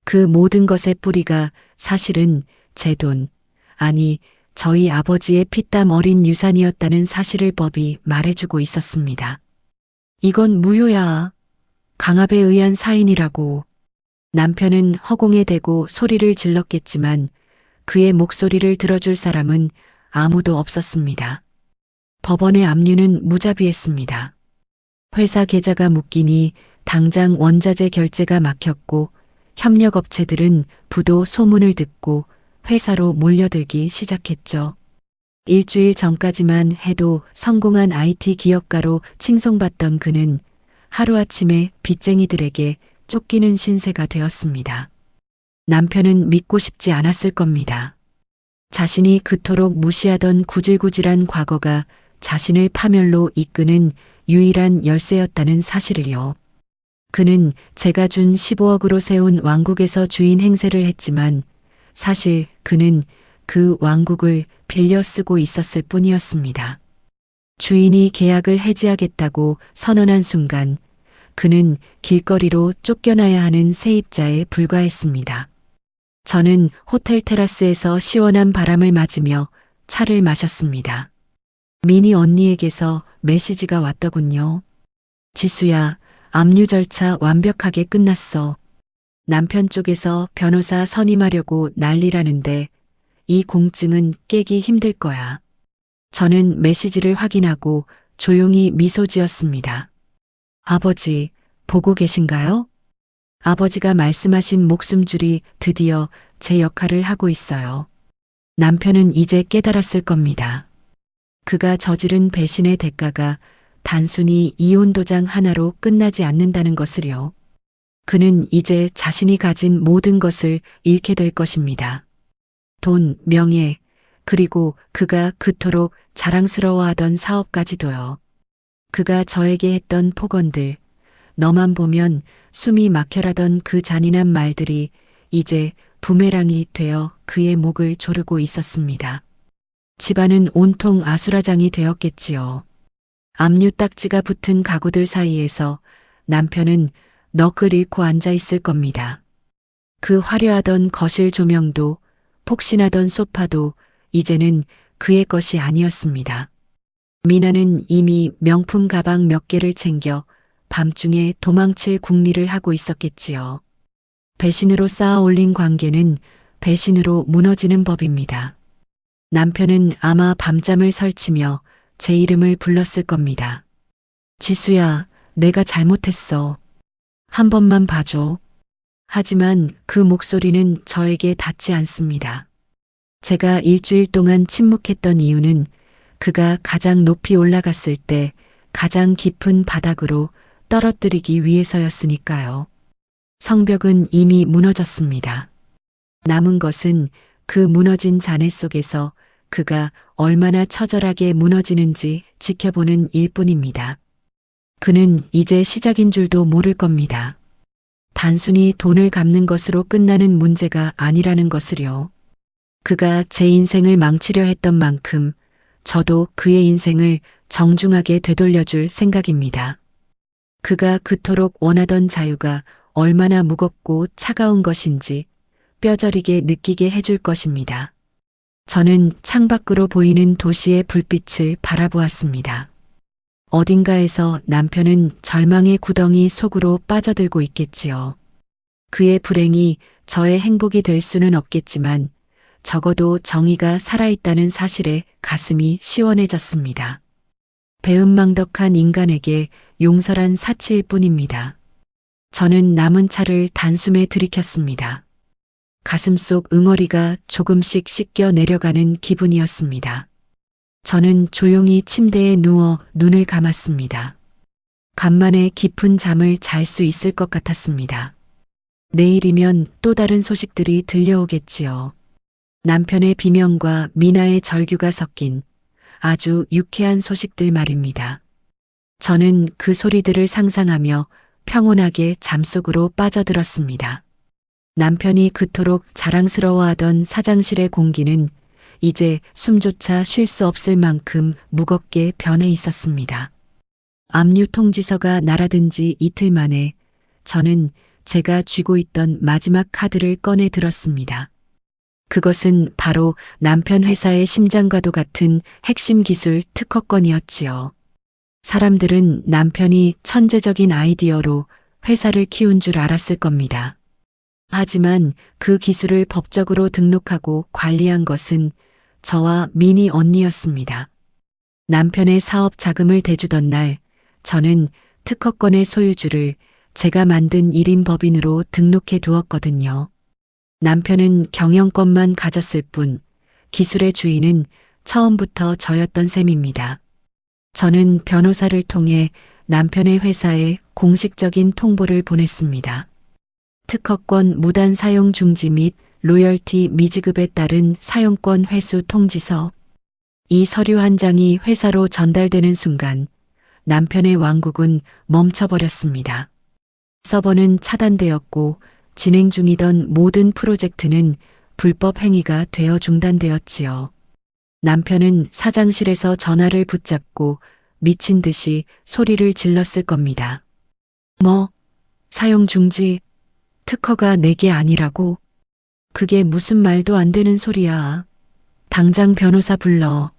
그 모든 것의 뿌리가 사실은 제 돈, 아니 저희 아버지의 피땀 어린 유산이었다는 사실을 법이 말해주고 있었습니다. 이건 무효야. 강압에 의한 사인이라고. 남편은 허공에 대고 소리를 질렀겠지만 그의 목소리를 들어줄 사람은 아무도 없었습니다. 법원의 압류는 무자비했습니다. 회사 계좌가 묶이니 당장 원자재 결제가 막혔고 협력업체들은 부도 소문을 듣고 회사로 몰려들기 시작했죠. 일주일 전까지만 해도 성공한 IT 기업가로 칭송받던 그는 하루아침에 빚쟁이들에게 쫓기는 신세가 되었습니다. 남편은 믿고 싶지 않았을 겁니다. 자신이 그토록 무시하던 구질구질한 과거가 자신을 파멸로 이끄는 유일한 열쇠였다는 사실을요. 그는 제가 준 15억으로 세운 왕국에서 주인 행세를 했지만 사실 그는 그 왕국을 빌려 쓰고 있었을 뿐이었습니다. 주인이 계약을 해지하겠다고 선언한 순간 그는 길거리로 쫓겨나야 하는 세입자에 불과했습니다. 저는 호텔 테라스에서 시원한 바람을 맞으며 차를 마셨습니다. 미니 언니에게서 메시지가 왔더군요. 지수야, 압류 절차 완벽하게 끝났어. 남편 쪽에서 변호사 선임하려고 난리라는데 이 공증은 깨기 힘들 거야. 저는 메시지를 확인하고 조용히 미소 지었습니다. 아버지, 보고 계신가요? 아버지가 말씀하신 목숨줄이 드디어 제 역할을 하고 있어요. 남편은 이제 깨달았을 겁니다. 그가 저지른 배신의 대가가 단순히 이혼 도장 하나로 끝나지 않는다는 것을요. 그는 이제 자신이 가진 모든 것을 잃게 될 것입니다. 돈, 명예, 그리고 그가 그토록 자랑스러워하던 사업까지도요. 그가 저에게 했던 폭언들, 너만 보면 숨이 막혀라던 그 잔인한 말들이 이제 부메랑이 되어 그의 목을 조르고 있었습니다. 집안은 온통 아수라장이 되었겠지요. 압류 딱지가 붙은 가구들 사이에서 남편은 넋을 잃고 앉아 있을 겁니다. 그 화려하던 거실 조명도 폭신하던 소파도 이제는 그의 것이 아니었습니다. 미나는 이미 명품 가방 몇 개를 챙겨 밤중에 도망칠 궁리를 하고 있었겠지요. 배신으로 쌓아 올린 관계는 배신으로 무너지는 법입니다. 남편은 아마 밤잠을 설치며 제 이름을 불렀을 겁니다. 지수야, 내가 잘못했어. 한 번만 봐줘. 하지만 그 목소리는 저에게 닿지 않습니다. 제가 일주일 동안 침묵했던 이유는 그가 가장 높이 올라갔을 때 가장 깊은 바닥으로 떨어뜨리기 위해서였으니까요. 성벽은 이미 무너졌습니다. 남은 것은 그 무너진 잔해 속에서 그가 얼마나 처절하게 무너지는지 지켜보는 일뿐입니다. 그는 이제 시작인 줄도 모를 겁니다. 단순히 돈을 갚는 것으로 끝나는 문제가 아니라는 것을요. 그가 제 인생을 망치려 했던 만큼 저도 그의 인생을 정중하게 되돌려줄 생각입니다. 그가 그토록 원하던 자유가 얼마나 무겁고 차가운 것인지 뼈저리게 느끼게 해줄 것입니다. 저는 창밖으로 보이는 도시의 불빛을 바라보았습니다. 어딘가에서 남편은 절망의 구덩이 속으로 빠져들고 있겠지요. 그의 불행이 저의 행복이 될 수는 없겠지만 적어도 정의가 살아있다는 사실에 가슴이 시원해졌습니다. 배은망덕한 인간에게 용서란 사치일 뿐입니다. 저는 남은 차를 단숨에 들이켰습니다. 가슴속 응어리가 조금씩 씻겨 내려가는 기분이었습니다. 저는 조용히 침대에 누워 눈을 감았습니다. 간만에 깊은 잠을 잘 수 있을 것 같았습니다. 내일이면 또 다른 소식들이 들려오겠지요. 남편의 비명과 미나의 절규가 섞인 아주 유쾌한 소식들 말입니다. 저는 그 소리들을 상상하며 평온하게 잠속으로 빠져들었습니다. 남편이 그토록 자랑스러워하던 사장실의 공기는 이제 숨조차 쉴 수 없을 만큼 무겁게 변해 있었습니다. 압류 통지서가 날아든 지 이틀 만에 저는 제가 쥐고 있던 마지막 카드를 꺼내 들었습니다. 그것은 바로 남편 회사의 심장과도 같은 핵심 기술 특허건이었지요. 사람들은 남편이 천재적인 아이디어로 회사를 키운 줄 알았을 겁니다. 하지만 그 기술을 법적으로 등록하고 관리한 것은 저와 미니 언니였습니다. 남편의 사업 자금을 대주던 날 저는 특허권의 소유주를 제가 만든 1인 법인으로 등록해 두었거든요. 남편은 경영권만 가졌을 뿐 기술의 주인은 처음부터 저였던 셈입니다. 저는 변호사를 통해 남편의 회사에 공식적인 통보를 보냈습니다. 특허권 무단 사용 중지 및 로열티 미지급에 따른 사용권 회수 통지서. 이 서류 한 장이 회사로 전달되는 순간 남편의 왕국은 멈춰버렸습니다. 서버는 차단되었고 진행 중이던 모든 프로젝트는 불법 행위가 되어 중단되었지요. 남편은 사장실에서 전화를 붙잡고 미친 듯이 소리를 질렀을 겁니다. 뭐? 사용 중지? 특허가 내게 아니라고? 그게 무슨 말도 안 되는 소리야. 당장 변호사 불러.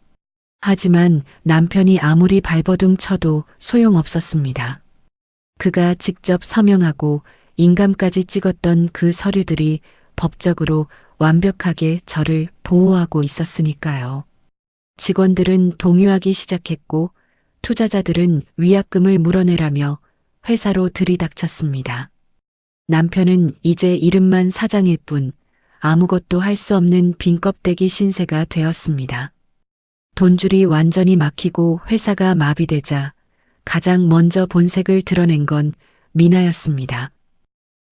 하지만 남편이 아무리 발버둥 쳐도 소용없었습니다. 그가 직접 서명하고 인감까지 찍었던 그 서류들이 법적으로 완벽하게 저를 보호하고 있었으니까요. 직원들은 동요하기 시작했고 투자자들은 위약금을 물어내라며 회사로 들이닥쳤습니다. 남편은 이제 이름만 사장일 뿐 아무것도 할 수 없는 빈껍데기 신세가 되었습니다. 돈줄이 완전히 막히고 회사가 마비되자 가장 먼저 본색을 드러낸 건 미나였습니다.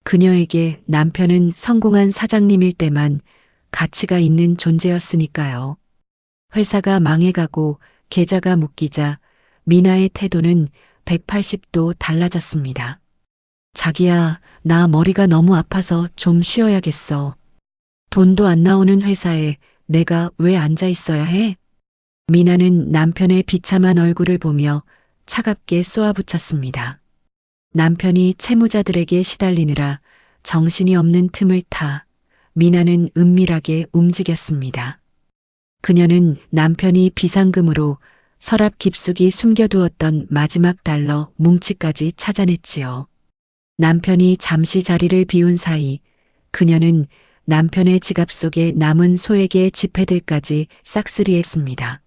그녀에게 남편은 성공한 사장님일 때만 가치가 있는 존재였으니까요. 회사가 망해가고 계좌가 묶이자 미나의 태도는 180도 달라졌습니다. 자기야, 나 머리가 너무 아파서 좀 쉬어야겠어. 돈도 안 나오는 회사에 내가 왜 앉아 있어야 해? 미나는 남편의 비참한 얼굴을 보며 차갑게 쏘아붙였습니다. 남편이 채무자들에게 시달리느라 정신이 없는 틈을 타 미나는 은밀하게 움직였습니다. 그녀는 남편이 비상금으로 서랍 깊숙이 숨겨두었던 마지막 달러 뭉치까지 찾아냈지요. 남편이 잠시 자리를 비운 사이 그녀는 남편의 지갑 속에 남은 소액의 지폐들까지 싹쓸이했습니다.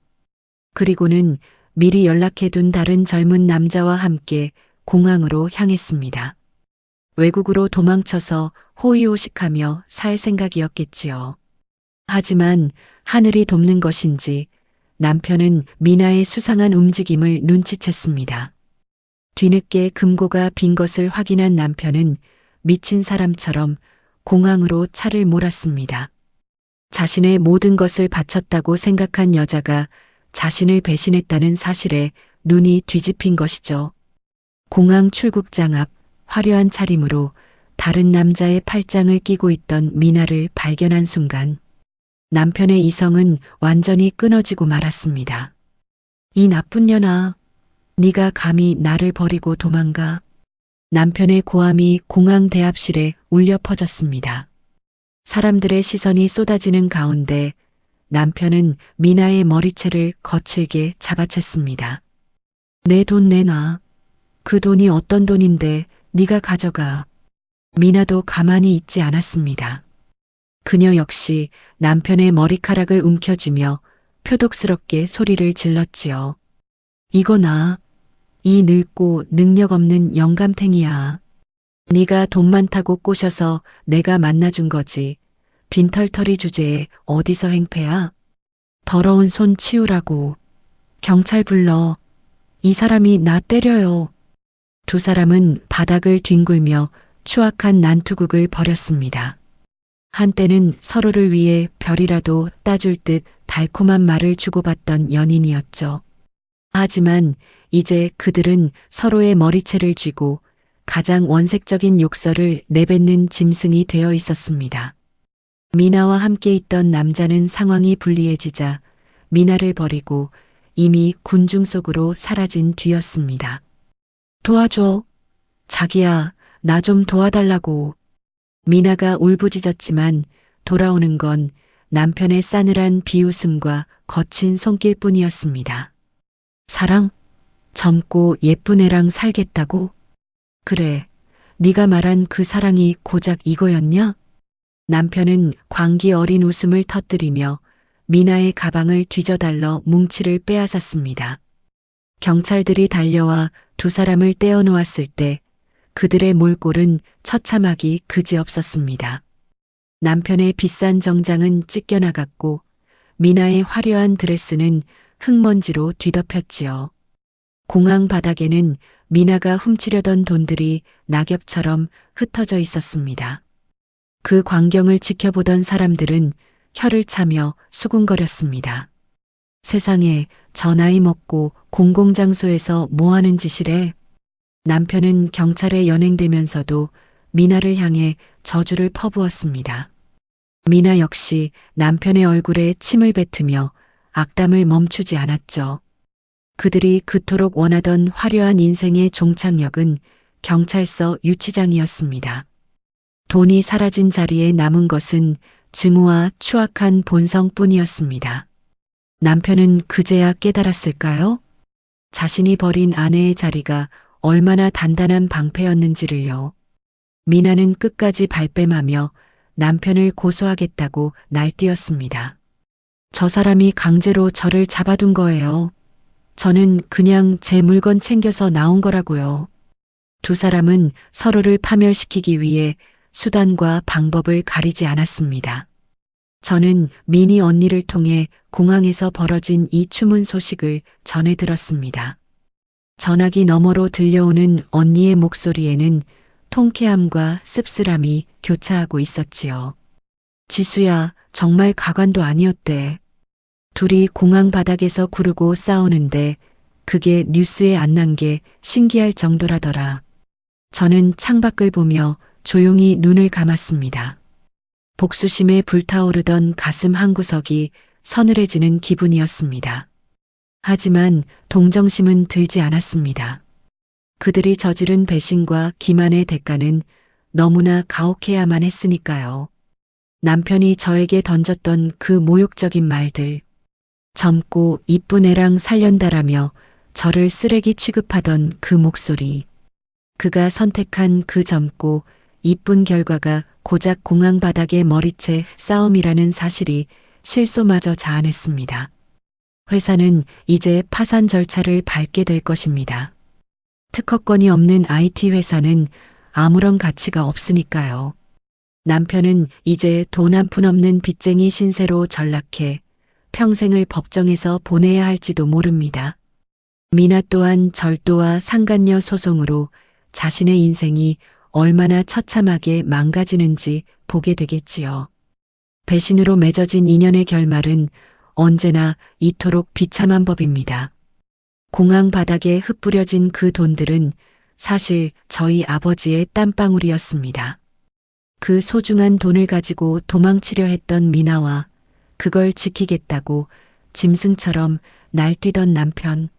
그리고는 미리 연락해둔 다른 젊은 남자와 함께 공항으로 향했습니다. 외국으로 도망쳐서 호의호식하며 살 생각이었겠지요. 하지만 하늘이 돕는 것인지 남편은 미나의 수상한 움직임을 눈치챘습니다. 뒤늦게 금고가 빈 것을 확인한 남편은 미친 사람처럼 공항으로 차를 몰았습니다. 자신의 모든 것을 바쳤다고 생각한 여자가 자신을 배신했다는 사실에 눈이 뒤집힌 것이죠. 공항 출국장 앞 화려한 차림으로 다른 남자의 팔짱을 끼고 있던 미나를 발견한 순간 남편의 이성은 완전히 끊어지고 말았습니다. 이 나쁜 년아, 네가 감히 나를 버리고 도망가. 남편의 고함이 공항 대합실에 울려 퍼졌습니다. 사람들의 시선이 쏟아지는 가운데 남편은 미나의 머리채를 거칠게 잡아챘습니다. 내 돈 내놔. 그 돈이 어떤 돈인데 네가 가져가. 미나도 가만히 있지 않았습니다. 그녀 역시 남편의 머리카락을 움켜쥐며 표독스럽게 소리를 질렀지요. 이거 나. 이 늙고 능력 없는 영감탱이야. 네가 돈 많다고 꼬셔서 내가 만나준 거지. 빈털터리 주제에 어디서 행패야? 더러운 손 치우라고. 경찰 불러. 이 사람이 나 때려요. 두 사람은 바닥을 뒹굴며 추악한 난투극을 벌였습니다. 한때는 서로를 위해 별이라도 따줄 듯 달콤한 말을 주고받던 연인이었죠. 하지만 이제 그들은 서로의 머리채를 쥐고 가장 원색적인 욕설을 내뱉는 짐승이 되어 있었습니다. 미나와 함께 있던 남자는 상황이 불리해지자 미나를 버리고 이미 군중 속으로 사라진 뒤였습니다. 도와줘. 자기야, 나 좀 도와달라고. 미나가 울부짖었지만 돌아오는 건 남편의 싸늘한 비웃음과 거친 손길뿐이었습니다. 사랑? 젊고 예쁜 애랑 살겠다고? 그래, 네가 말한 그 사랑이 고작 이거였냐? 남편은 광기 어린 웃음을 터뜨리며 미나의 가방을 뒤져달러 뭉치를 빼앗았습니다. 경찰들이 달려와 두 사람을 떼어놓았을 때 그들의 몰골은 처참하기 그지없었습니다. 남편의 비싼 정장은 찢겨나갔고 미나의 화려한 드레스는 흙먼지로 뒤덮였지요. 공항 바닥에는 미나가 훔치려던 돈들이 낙엽처럼 흩어져 있었습니다. 그 광경을 지켜보던 사람들은 혀를 차며 수군거렸습니다. 세상에 저 나이 먹고 공공장소에서 뭐하는 짓이래? 남편은 경찰에 연행되면서도 미나를 향해 저주를 퍼부었습니다. 미나 역시 남편의 얼굴에 침을 뱉으며 악담을 멈추지 않았죠. 그들이 그토록 원하던 화려한 인생의 종착역은 경찰서 유치장이었습니다. 돈이 사라진 자리에 남은 것은 증오와 추악한 본성뿐이었습니다. 남편은 그제야 깨달았을까요? 자신이 버린 아내의 자리가 얼마나 단단한 방패였는지를요. 미나는 끝까지 발뺌하며 남편을 고소하겠다고 날뛰었습니다. 저 사람이 강제로 저를 잡아둔 거예요. 저는 그냥 제 물건 챙겨서 나온 거라고요. 두 사람은 서로를 파멸시키기 위해 수단과 방법을 가리지 않았습니다. 저는 미니 언니를 통해 공항에서 벌어진 이 추문 소식을 전해 들었습니다. 전화기 너머로 들려오는 언니의 목소리에는 통쾌함과 씁쓸함이 교차하고 있었지요. 지수야, 정말 가관도 아니었대. 둘이 공항 바닥에서 구르고 싸우는데 그게 뉴스에 안 난 게 신기할 정도라더라. 저는 창밖을 보며 조용히 눈을 감았습니다. 복수심에 불타오르던 가슴 한구석이 서늘해지는 기분이었습니다. 하지만 동정심은 들지 않았습니다. 그들이 저지른 배신과 기만의 대가는 너무나 가혹해야만 했으니까요. 남편이 저에게 던졌던 그 모욕적인 말들, 젊고 이쁜 애랑 살련다라며 저를 쓰레기 취급하던 그 목소리, 그가 선택한 그 젊고 이쁜 결과가 고작 공항 바닥의 머리채 싸움이라는 사실이 실소마저 자아냈습니다. 회사는 이제 파산 절차를 밟게 될 것입니다. 특허권이 없는 IT 회사는 아무런 가치가 없으니까요. 남편은 이제 돈 한 푼 없는 빚쟁이 신세로 전락해 평생을 법정에서 보내야 할지도 모릅니다. 미나 또한 절도와 상간녀 소송으로 자신의 인생이 얼마나 처참하게 망가지는지 보게 되겠지요. 배신으로 맺어진 인연의 결말은 언제나 이토록 비참한 법입니다. 공항 바닥에 흩뿌려진 그 돈들은 사실 저희 아버지의 땀방울이었습니다. 그 소중한 돈을 가지고 도망치려 했던 미나와 그걸 지키겠다고 짐승처럼 날뛰던 남편.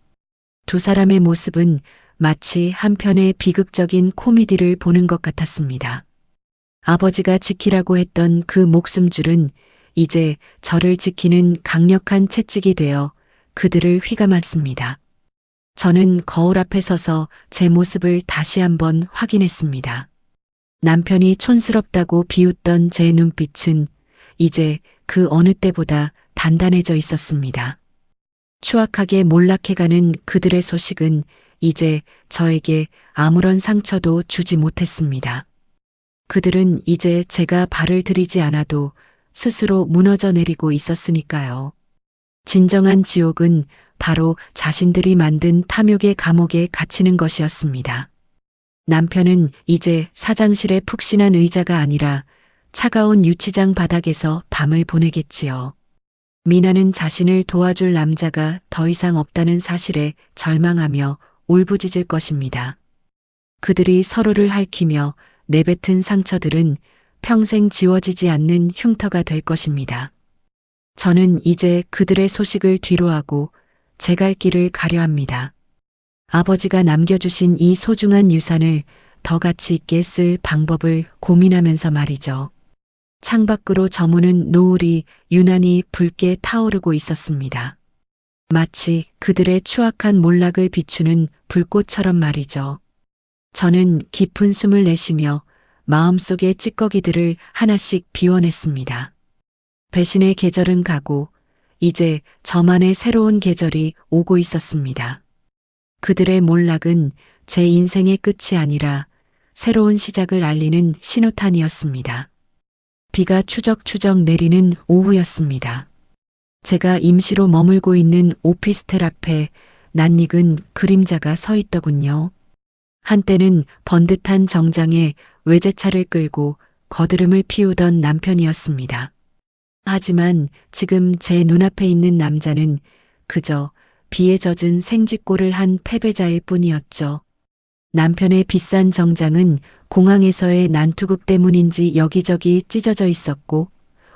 두 사람의 모습은 마치 한편의 비극적인 코미디를 보는 것 같았습니다. 아버지가 지키라고 했던 그 목숨줄은 이제 저를 지키는 강력한 채찍이 되어 그들을 휘감았습니다. 저는 거울 앞에 서서 제 모습을 다시 한번 확인했습니다. 남편이 촌스럽다고 비웃던 제 눈빛은 이제 그 어느 때보다 단단해져 있었습니다. 추악하게 몰락해가는 그들의 소식은 이제 저에게 아무런 상처도 주지 못했습니다. 그들은 이제 제가 발을 들이지 않아도 스스로 무너져 내리고 있었으니까요. 진정한 지옥은 바로 자신들이 만든 탐욕의 감옥에 갇히는 것이었습니다. 남편은 이제 사장실에 푹신한 의자가 아니라 차가운 유치장 바닥에서 밤을 보내겠지요. 미나는 자신을 도와줄 남자가 더 이상 없다는 사실에 절망하며 울부짖을 것입니다. 그들이 서로를 핥히며 내뱉은 상처들은 평생 지워지지 않는 흉터가 될 것입니다. 저는 이제 그들의 소식을 뒤로하고 제 갈 길을 가려 합니다. 아버지가 남겨주신 이 소중한 유산을 더 가치 있게 쓸 방법을 고민하면서 말이죠. 창밖으로 저무는 노을이 유난히 붉게 타오르고 있었습니다. 마치 그들의 추악한 몰락을 비추는 불꽃처럼 말이죠. 저는 깊은 숨을 내쉬며 마음속의 찌꺼기들을 하나씩 비워냈습니다. 배신의 계절은 가고 이제 저만의 새로운 계절이 오고 있었습니다. 그들의 몰락은 제 인생의 끝이 아니라 새로운 시작을 알리는 신호탄이었습니다. 비가 추적추적 내리는 오후였습니다. 제가 임시로 머물고 있는 오피스텔 앞에 낯익은 그림자가 서 있더군요. 한때는 번듯한 정장에 외제차를 끌고 거드름을 피우던 남편이었습니다. 하지만 지금 제 눈앞에 있는 남자는 그저 비에 젖은 생쥐꼴을 한 패배자일 뿐이었죠. 남편의 비싼 정장은 공항에서의 난투극 때문인지 여기저기 찢어져 있었고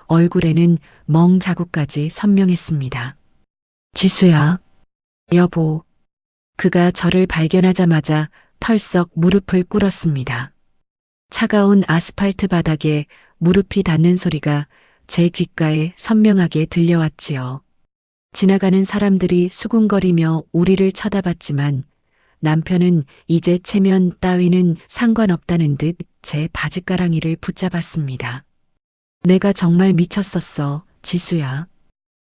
얼굴에는 멍 자국까지 선명했습니다. 지수야, 여보. 그가 저를 발견하자마자 털썩 무릎을 꿇었습니다. 차가운 아스팔트 바닥에 무릎이 닿는 소리가 제 귓가에 선명하게 들려왔지요. 지나가는 사람들이 수군거리며 우리를 쳐다봤지만 남편은 이제 체면 따위는 상관없다는 듯 제 바지가랑이를 붙잡았습니다. 내가 정말 미쳤었어, 지수야.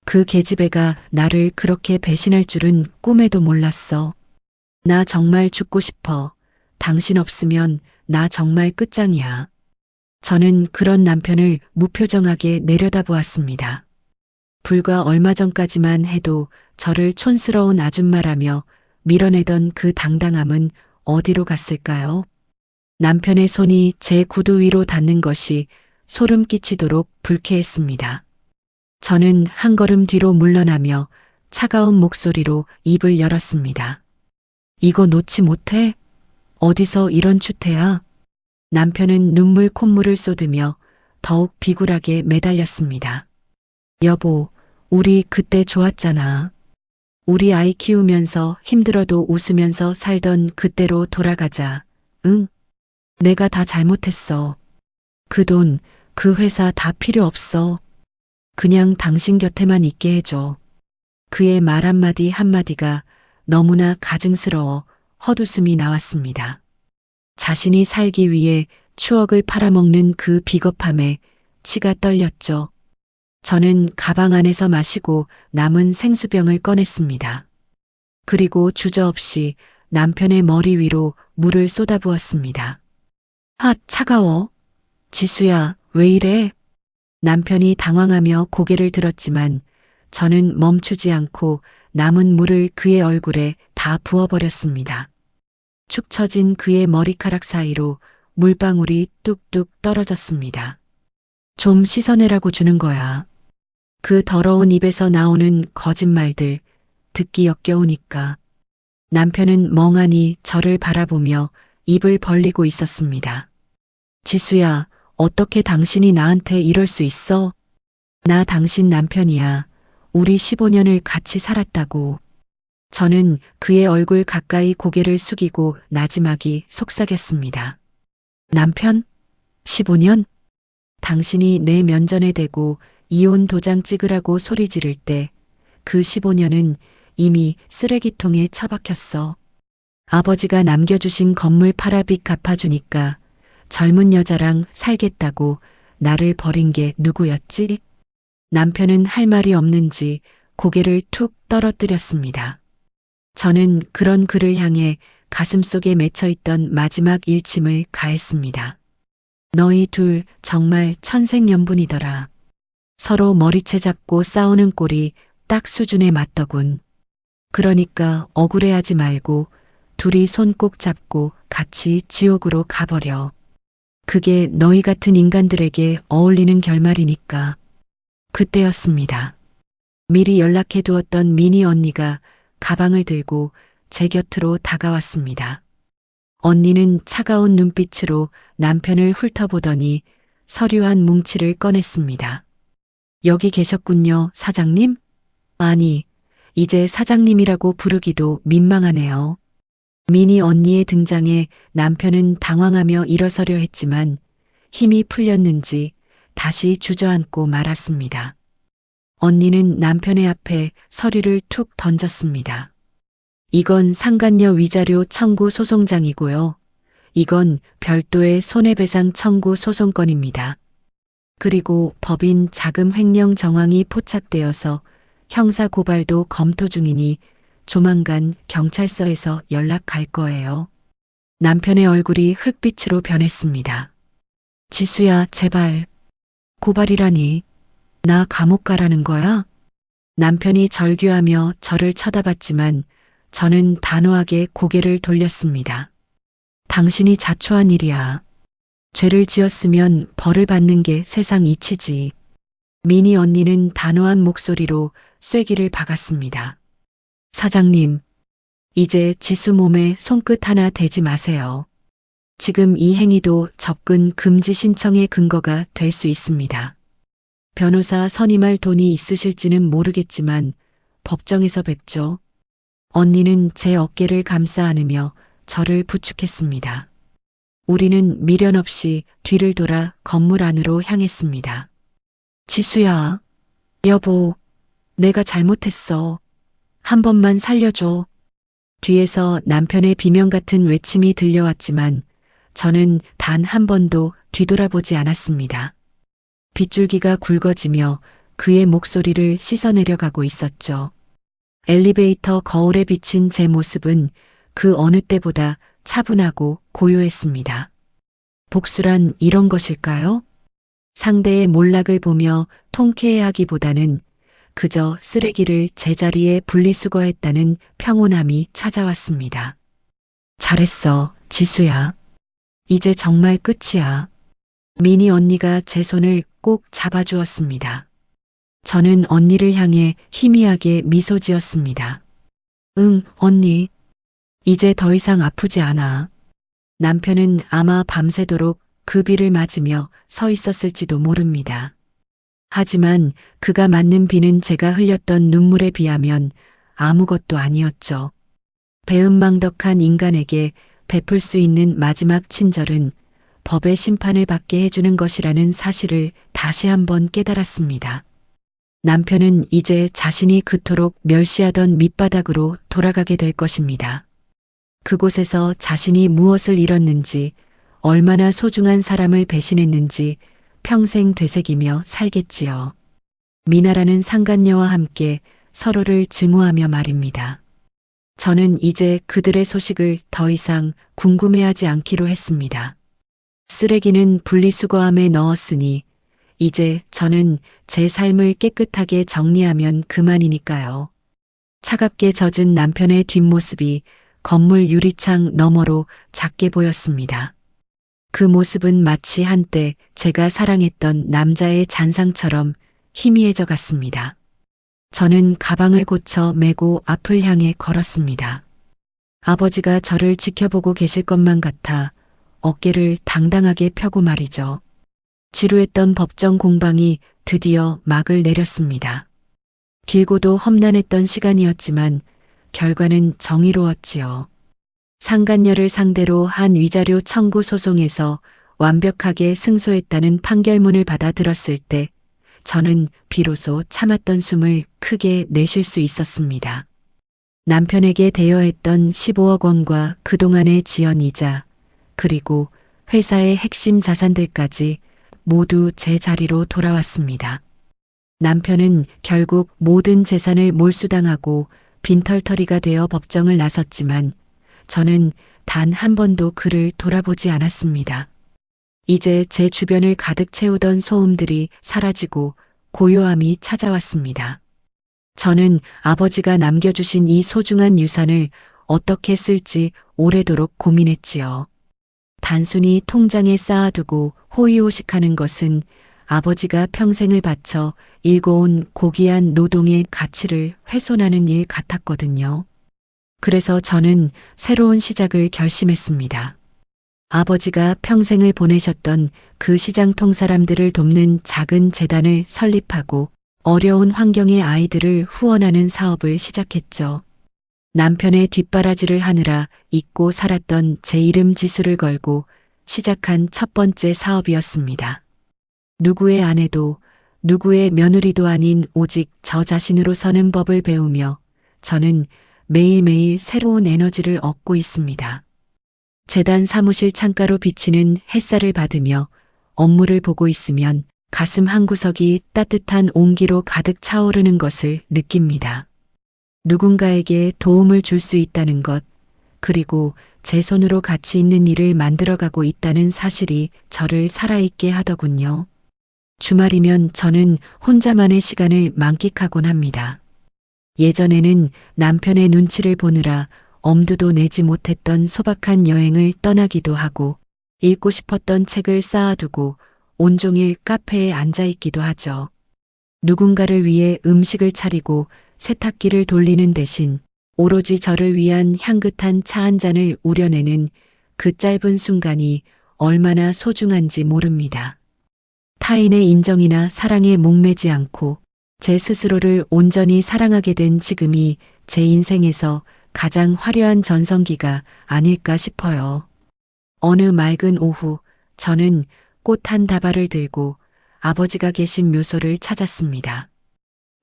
그 계집애가 나를 그렇게 배신할 줄은 꿈에도 몰랐어. 나 정말 죽고 싶어. 당신 없으면 나 정말 끝장이야. 저는 그런 남편을 무표정하게 내려다보았습니다. 불과 얼마 전까지만 해도 저를 촌스러운 아줌마라며 밀어내던 그 당당함은 어디로 갔을까요? 남편의 손이 제 구두 위로 닿는 것이 소름 끼치도록 불쾌했습니다. 저는 한 걸음 뒤로 물러나며 차가운 목소리로 입을 열었습니다. 이거 놓지 못해? 어디서 이런 추태야? 남편은 눈물 콧물을 쏟으며 더욱 비굴하게 매달렸습니다. 여보, 우리 그때 좋았잖아. 우리 아이 키우면서 힘들어도 웃으면서 살던 그때로 돌아가자. 응? 내가 다 잘못했어. 그 돈, 그 회사 다 필요 없어. 그냥 당신 곁에만 있게 해줘. 그의 말 한마디 한마디가 너무나 가증스러워 헛웃음이 나왔습니다. 자신이 살기 위해 추억을 팔아먹는 그 비겁함에 치가 떨렸죠. 저는 가방 안에서 마시고 남은 생수병을 꺼냈습니다. 그리고 주저없이 남편의 머리 위로 물을 쏟아부었습니다. 아, 차가워. 지수야, 왜 이래? 남편이 당황하며 고개를 들었지만 저는 멈추지 않고 남은 물을 그의 얼굴에 다 부어버렸습니다. 축 처진 그의 머리카락 사이로 물방울이 뚝뚝 떨어졌습니다. 좀 씻어내라고 주는 거야. 그 더러운 입에서 나오는 거짓말들 듣기 역겨우니까. 남편은 멍하니 저를 바라보며 입을 벌리고 있었습니다. 지수야, 어떻게 당신이 나한테 이럴 수 있어? 나 당신 남편이야. 우리 15년을 같이 살았다고. 저는 그의 얼굴 가까이 고개를 숙이고 나지막이 속삭였습니다. 남편? 15년? 당신이 내 면전에 대고 이혼 도장 찍으라고 소리 지를 때 그 15년은 이미 쓰레기통에 처박혔어. 아버지가 남겨주신 건물 파라빚 갚아주니까 젊은 여자랑 살겠다고 나를 버린 게 누구였지? 남편은 할 말이 없는지 고개를 툭 떨어뜨렸습니다. 저는 그런 그를 향해 가슴속에 맺혀있던 마지막 일침을 가했습니다. 너희 둘 정말 천생연분이더라. 서로 머리채 잡고 싸우는 꼴이 딱 수준에 맞더군. 그러니까 억울해하지 말고 둘이 손 꼭 잡고 같이 지옥으로 가버려. 그게 너희 같은 인간들에게 어울리는 결말이니까. 그때였습니다. 미리 연락해두었던 미니 언니가 가방을 들고 제 곁으로 다가왔습니다. 언니는 차가운 눈빛으로 남편을 훑어보더니 서류한 뭉치를 꺼냈습니다. 여기 계셨군요, 사장님? 아니, 이제 사장님이라고 부르기도 민망하네요. 미니 언니의 등장에 남편은 당황하며 일어서려 했지만 힘이 풀렸는지 다시 주저앉고 말았습니다. 언니는 남편의 앞에 서류를 툭 던졌습니다. 이건 상간녀 위자료 청구 소송장이고요. 이건 별도의 손해배상 청구 소송건입니다. 그리고 법인 자금 횡령 정황이 포착되어서 형사 고발도 검토 중이니 조만간 경찰서에서 연락 갈 거예요. 남편의 얼굴이 흙빛으로 변했습니다. 지수야, 제발. 고발이라니. 나 감옥 가라는 거야? 남편이 절규하며 저를 쳐다봤지만 저는 단호하게 고개를 돌렸습니다. 당신이 자초한 일이야. 죄를 지었으면 벌을 받는 게 세상 이치지. 미니 언니는 단호한 목소리로 쐐기를 박았습니다. 사장님, 이제 지수 몸에 손끝 하나 대지 마세요. 지금 이 행위도 접근 금지 신청의 근거가 될 수 있습니다. 변호사 선임할 돈이 있으실지는 모르겠지만 법정에서 뵙죠. 언니는 제 어깨를 감싸 안으며 저를 부축했습니다. 우리는 미련 없이 뒤를 돌아 건물 안으로 향했습니다. 지수야, 여보, 내가 잘못했어. 한 번만 살려줘. 뒤에서 남편의 비명 같은 외침이 들려왔지만 저는 단 한 번도 뒤돌아보지 않았습니다. 빗줄기가 굵어지며 그의 목소리를 씻어내려가고 있었죠. 엘리베이터 거울에 비친 제 모습은 그 어느 때보다 차분하고 고요했습니다. 복수란 이런 것일까요? 상대의 몰락을 보며 통쾌해하기보다는 그저 쓰레기를 제자리에 분리수거했다는 평온함이 찾아왔습니다. 잘했어, 지수야. 이제 정말 끝이야. 미니 언니가 제 손을 꼭 잡아주었습니다. 저는 언니를 향해 희미하게 미소 지었습니다. 응, 언니. 이제 더 이상 아프지 않아. 남편은 아마 밤새도록 그 비를 맞으며 서 있었을지도 모릅니다. 하지만 그가 맞는 비는 제가 흘렸던 눈물에 비하면 아무것도 아니었죠. 배은망덕한 인간에게 베풀 수 있는 마지막 친절은 법의 심판을 받게 해주는 것이라는 사실을 다시 한번 깨달았습니다. 남편은 이제 자신이 그토록 멸시하던 밑바닥으로 돌아가게 될 것입니다. 그곳에서 자신이 무엇을 잃었는지, 얼마나 소중한 사람을 배신했는지 평생 되새기며 살겠지요. 미나라는 상간녀와 함께 서로를 증오하며 말입니다. 저는 이제 그들의 소식을 더 이상 궁금해하지 않기로 했습니다. 쓰레기는 분리수거함에 넣었으니 이제 저는 제 삶을 깨끗하게 정리하면 그만이니까요. 차갑게 젖은 남편의 뒷모습이 건물 유리창 너머로 작게 보였습니다. 그 모습은 마치 한때 제가 사랑했던 남자의 잔상처럼 희미해져 갔습니다. 저는 가방을 고쳐 메고 앞을 향해 걸었습니다. 아버지가 저를 지켜보고 계실 것만 같아 어깨를 당당하게 펴고 말이죠. 지루했던 법정 공방이 드디어 막을 내렸습니다. 길고도 험난했던 시간이었지만 결과는 정의로웠지요. 상간녀를 상대로 한 위자료 청구 소송에서 완벽하게 승소했다는 판결문을 받아 들었을 때 저는 비로소 참았던 숨을 크게 내쉴 수 있었습니다. 남편에게 대여했던 15억 원과 그동안의 지연이자 그리고 회사의 핵심 자산들까지 모두 제 자리로 돌아왔습니다. 남편은 결국 모든 재산을 몰수당하고 빈털터리가 되어 법정을 나섰지만 저는 단 한 번도 그를 돌아보지 않았습니다. 이제 제 주변을 가득 채우던 소음들이 사라지고 고요함이 찾아왔습니다. 저는 아버지가 남겨주신 이 소중한 유산을 어떻게 쓸지 오래도록 고민했지요. 단순히 통장에 쌓아두고 호의호식하는 것은 아버지가 평생을 바쳐 일궈온 고귀한 노동의 가치를 훼손하는 일 같았거든요. 그래서 저는 새로운 시작을 결심했습니다. 아버지가 평생을 보내셨던 그 시장통 사람들을 돕는 작은 재단을 설립하고 어려운 환경의 아이들을 후원하는 사업을 시작했죠. 남편의 뒷바라지를 하느라 잊고 살았던 제 이름 지수를 걸고 시작한 첫 번째 사업이었습니다. 누구의 아내도 누구의 며느리도 아닌 오직 저 자신으로 서는 법을 배우며 저는 매일매일 새로운 에너지를 얻고 있습니다. 재단 사무실 창가로 비치는 햇살을 받으며 업무를 보고 있으면 가슴 한구석이 따뜻한 온기로 가득 차오르는 것을 느낍니다. 누군가에게 도움을 줄 수 있다는 것, 그리고 제 손으로 가치 있는 일을 만들어가고 있다는 사실이 저를 살아있게 하더군요. 주말이면 저는 혼자만의 시간을 만끽하곤 합니다. 예전에는 남편의 눈치를 보느라 엄두도 내지 못했던 소박한 여행을 떠나기도 하고 읽고 싶었던 책을 쌓아두고 온종일 카페에 앉아있기도 하죠. 누군가를 위해 음식을 차리고 세탁기를 돌리는 대신 오로지 저를 위한 향긋한 차 한 잔을 우려내는 그 짧은 순간이 얼마나 소중한지 모릅니다. 타인의 인정이나 사랑에 목매지 않고 제 스스로를 온전히 사랑하게 된 지금이 제 인생에서 가장 화려한 전성기가 아닐까 싶어요. 어느 맑은 오후 저는 꽃 한 다발을 들고 아버지가 계신 묘소를 찾았습니다.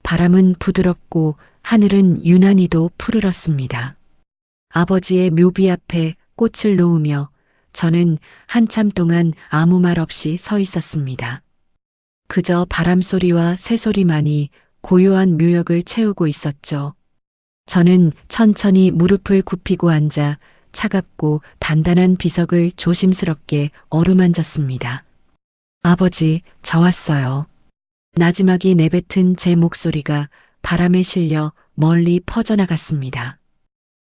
바람은 부드럽고 하늘은 유난히도 푸르렀습니다. 아버지의 묘비 앞에 꽃을 놓으며 저는 한참 동안 아무 말 없이 서 있었습니다. 그저 바람 소리와 새소리만이 고요한 묘역을 채우고 있었죠. 저는 천천히 무릎을 굽히고 앉아 차갑고 단단한 비석을 조심스럽게 어루만졌습니다. 아버지, 저 왔어요. 나지막이 내뱉은 제 목소리가 바람에 실려 멀리 퍼져나갔습니다.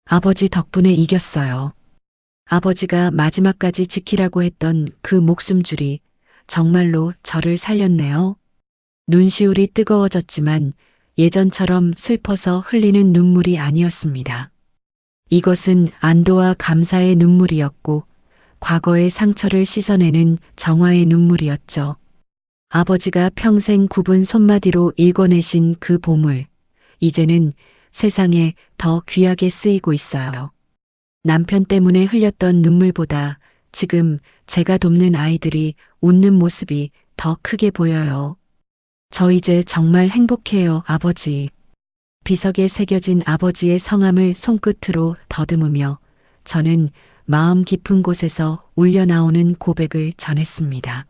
아버지 덕분에 이겼어요. 아버지가 마지막까지 지키라고 했던 그 목숨줄이 정말로 저를 살렸네요. 눈시울이 뜨거워졌지만 예전처럼 슬퍼서 흘리는 눈물이 아니었습니다. 이것은 안도와 감사의 눈물이었고 과거의 상처를 씻어내는 정화의 눈물이었죠. 아버지가 평생 굽은 손마디로 읽어내신 그 보물, 이제는 세상에 더 귀하게 쓰이고 있어요. 남편 때문에 흘렸던 눈물보다 지금 제가 돕는 아이들이 웃는 모습이 더 크게 보여요. 저 이제 정말 행복해요, 아버지. 비석에 새겨진 아버지의 성함을 손끝으로 더듬으며 저는 마음 깊은 곳에서 울려나오는 고백을 전했습니다.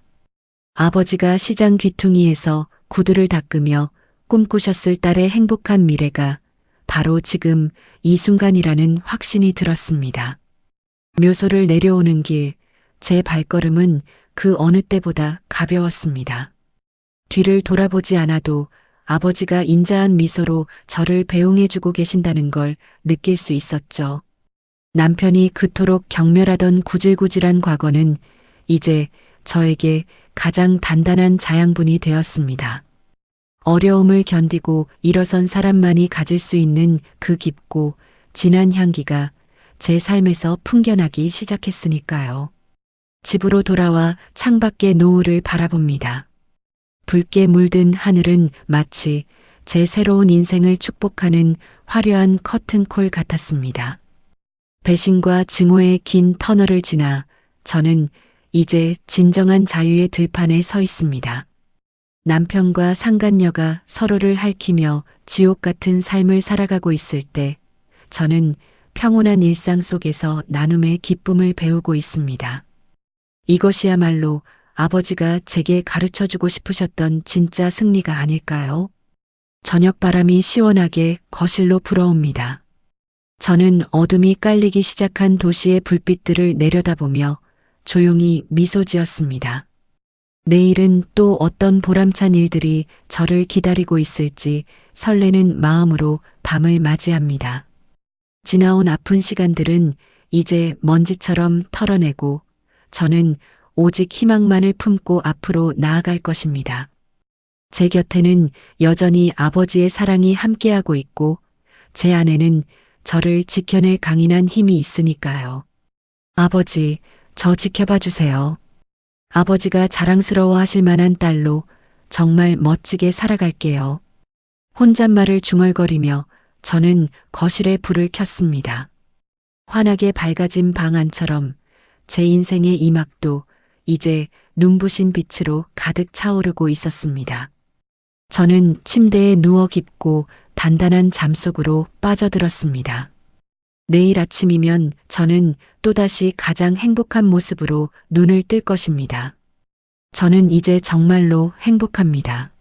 아버지가 시장 귀퉁이에서 구두를 닦으며 꿈꾸셨을 딸의 행복한 미래가 바로 지금 이 순간이라는 확신이 들었습니다. 묘소를 내려오는 길, 제 발걸음은 그 어느 때보다 가벼웠습니다. 뒤를 돌아보지 않아도 아버지가 인자한 미소로 저를 배웅해주고 계신다는 걸 느낄 수 있었죠. 남편이 그토록 경멸하던 구질구질한 과거는 이제 저에게 가장 단단한 자양분이 되었습니다. 어려움을 견디고 일어선 사람만이 가질 수 있는 그 깊고 진한 향기가 제 삶에서 풍겨나기 시작했으니까요. 집으로 돌아와 창밖의 노을을 바라봅니다. 붉게 물든 하늘은 마치 제 새로운 인생을 축복하는 화려한 커튼콜 같았습니다. 배신과 증오의 긴 터널을 지나 저는 이제 진정한 자유의 들판에 서 있습니다. 남편과 상간녀가 서로를 핥히며 지옥 같은 삶을 살아가고 있을 때 저는 평온한 일상 속에서 나눔의 기쁨을 배우고 있습니다. 이것이야말로 아버지가 제게 가르쳐주고 싶으셨던 진짜 승리가 아닐까요? 저녁 바람이 시원하게 거실로 불어옵니다. 저는 어둠이 깔리기 시작한 도시의 불빛들을 내려다보며 조용히 미소 지었습니다. 내일은 또 어떤 보람찬 일들이 저를 기다리고 있을지 설레는 마음으로 밤을 맞이합니다. 지나온 아픈 시간들은 이제 먼지처럼 털어내고 저는 오직 희망만을 품고 앞으로 나아갈 것입니다. 제 곁에는 여전히 아버지의 사랑이 함께하고 있고 제 안에는 저를 지켜낼 강인한 힘이 있으니까요. 아버지, 저 지켜봐 주세요. 아버지가 자랑스러워 하실 만한 딸로 정말 멋지게 살아갈게요. 혼잣말을 중얼거리며 저는 거실에 불을 켰습니다. 환하게 밝아진 방 안처럼 제 인생의 이막도 이제 눈부신 빛으로 가득 차오르고 있었습니다. 저는 침대에 누워 깊고 단단한 잠 속으로 빠져들었습니다. 내일 아침이면 저는 또다시 가장 행복한 모습으로 눈을 뜰 것입니다. 저는 이제 정말로 행복합니다.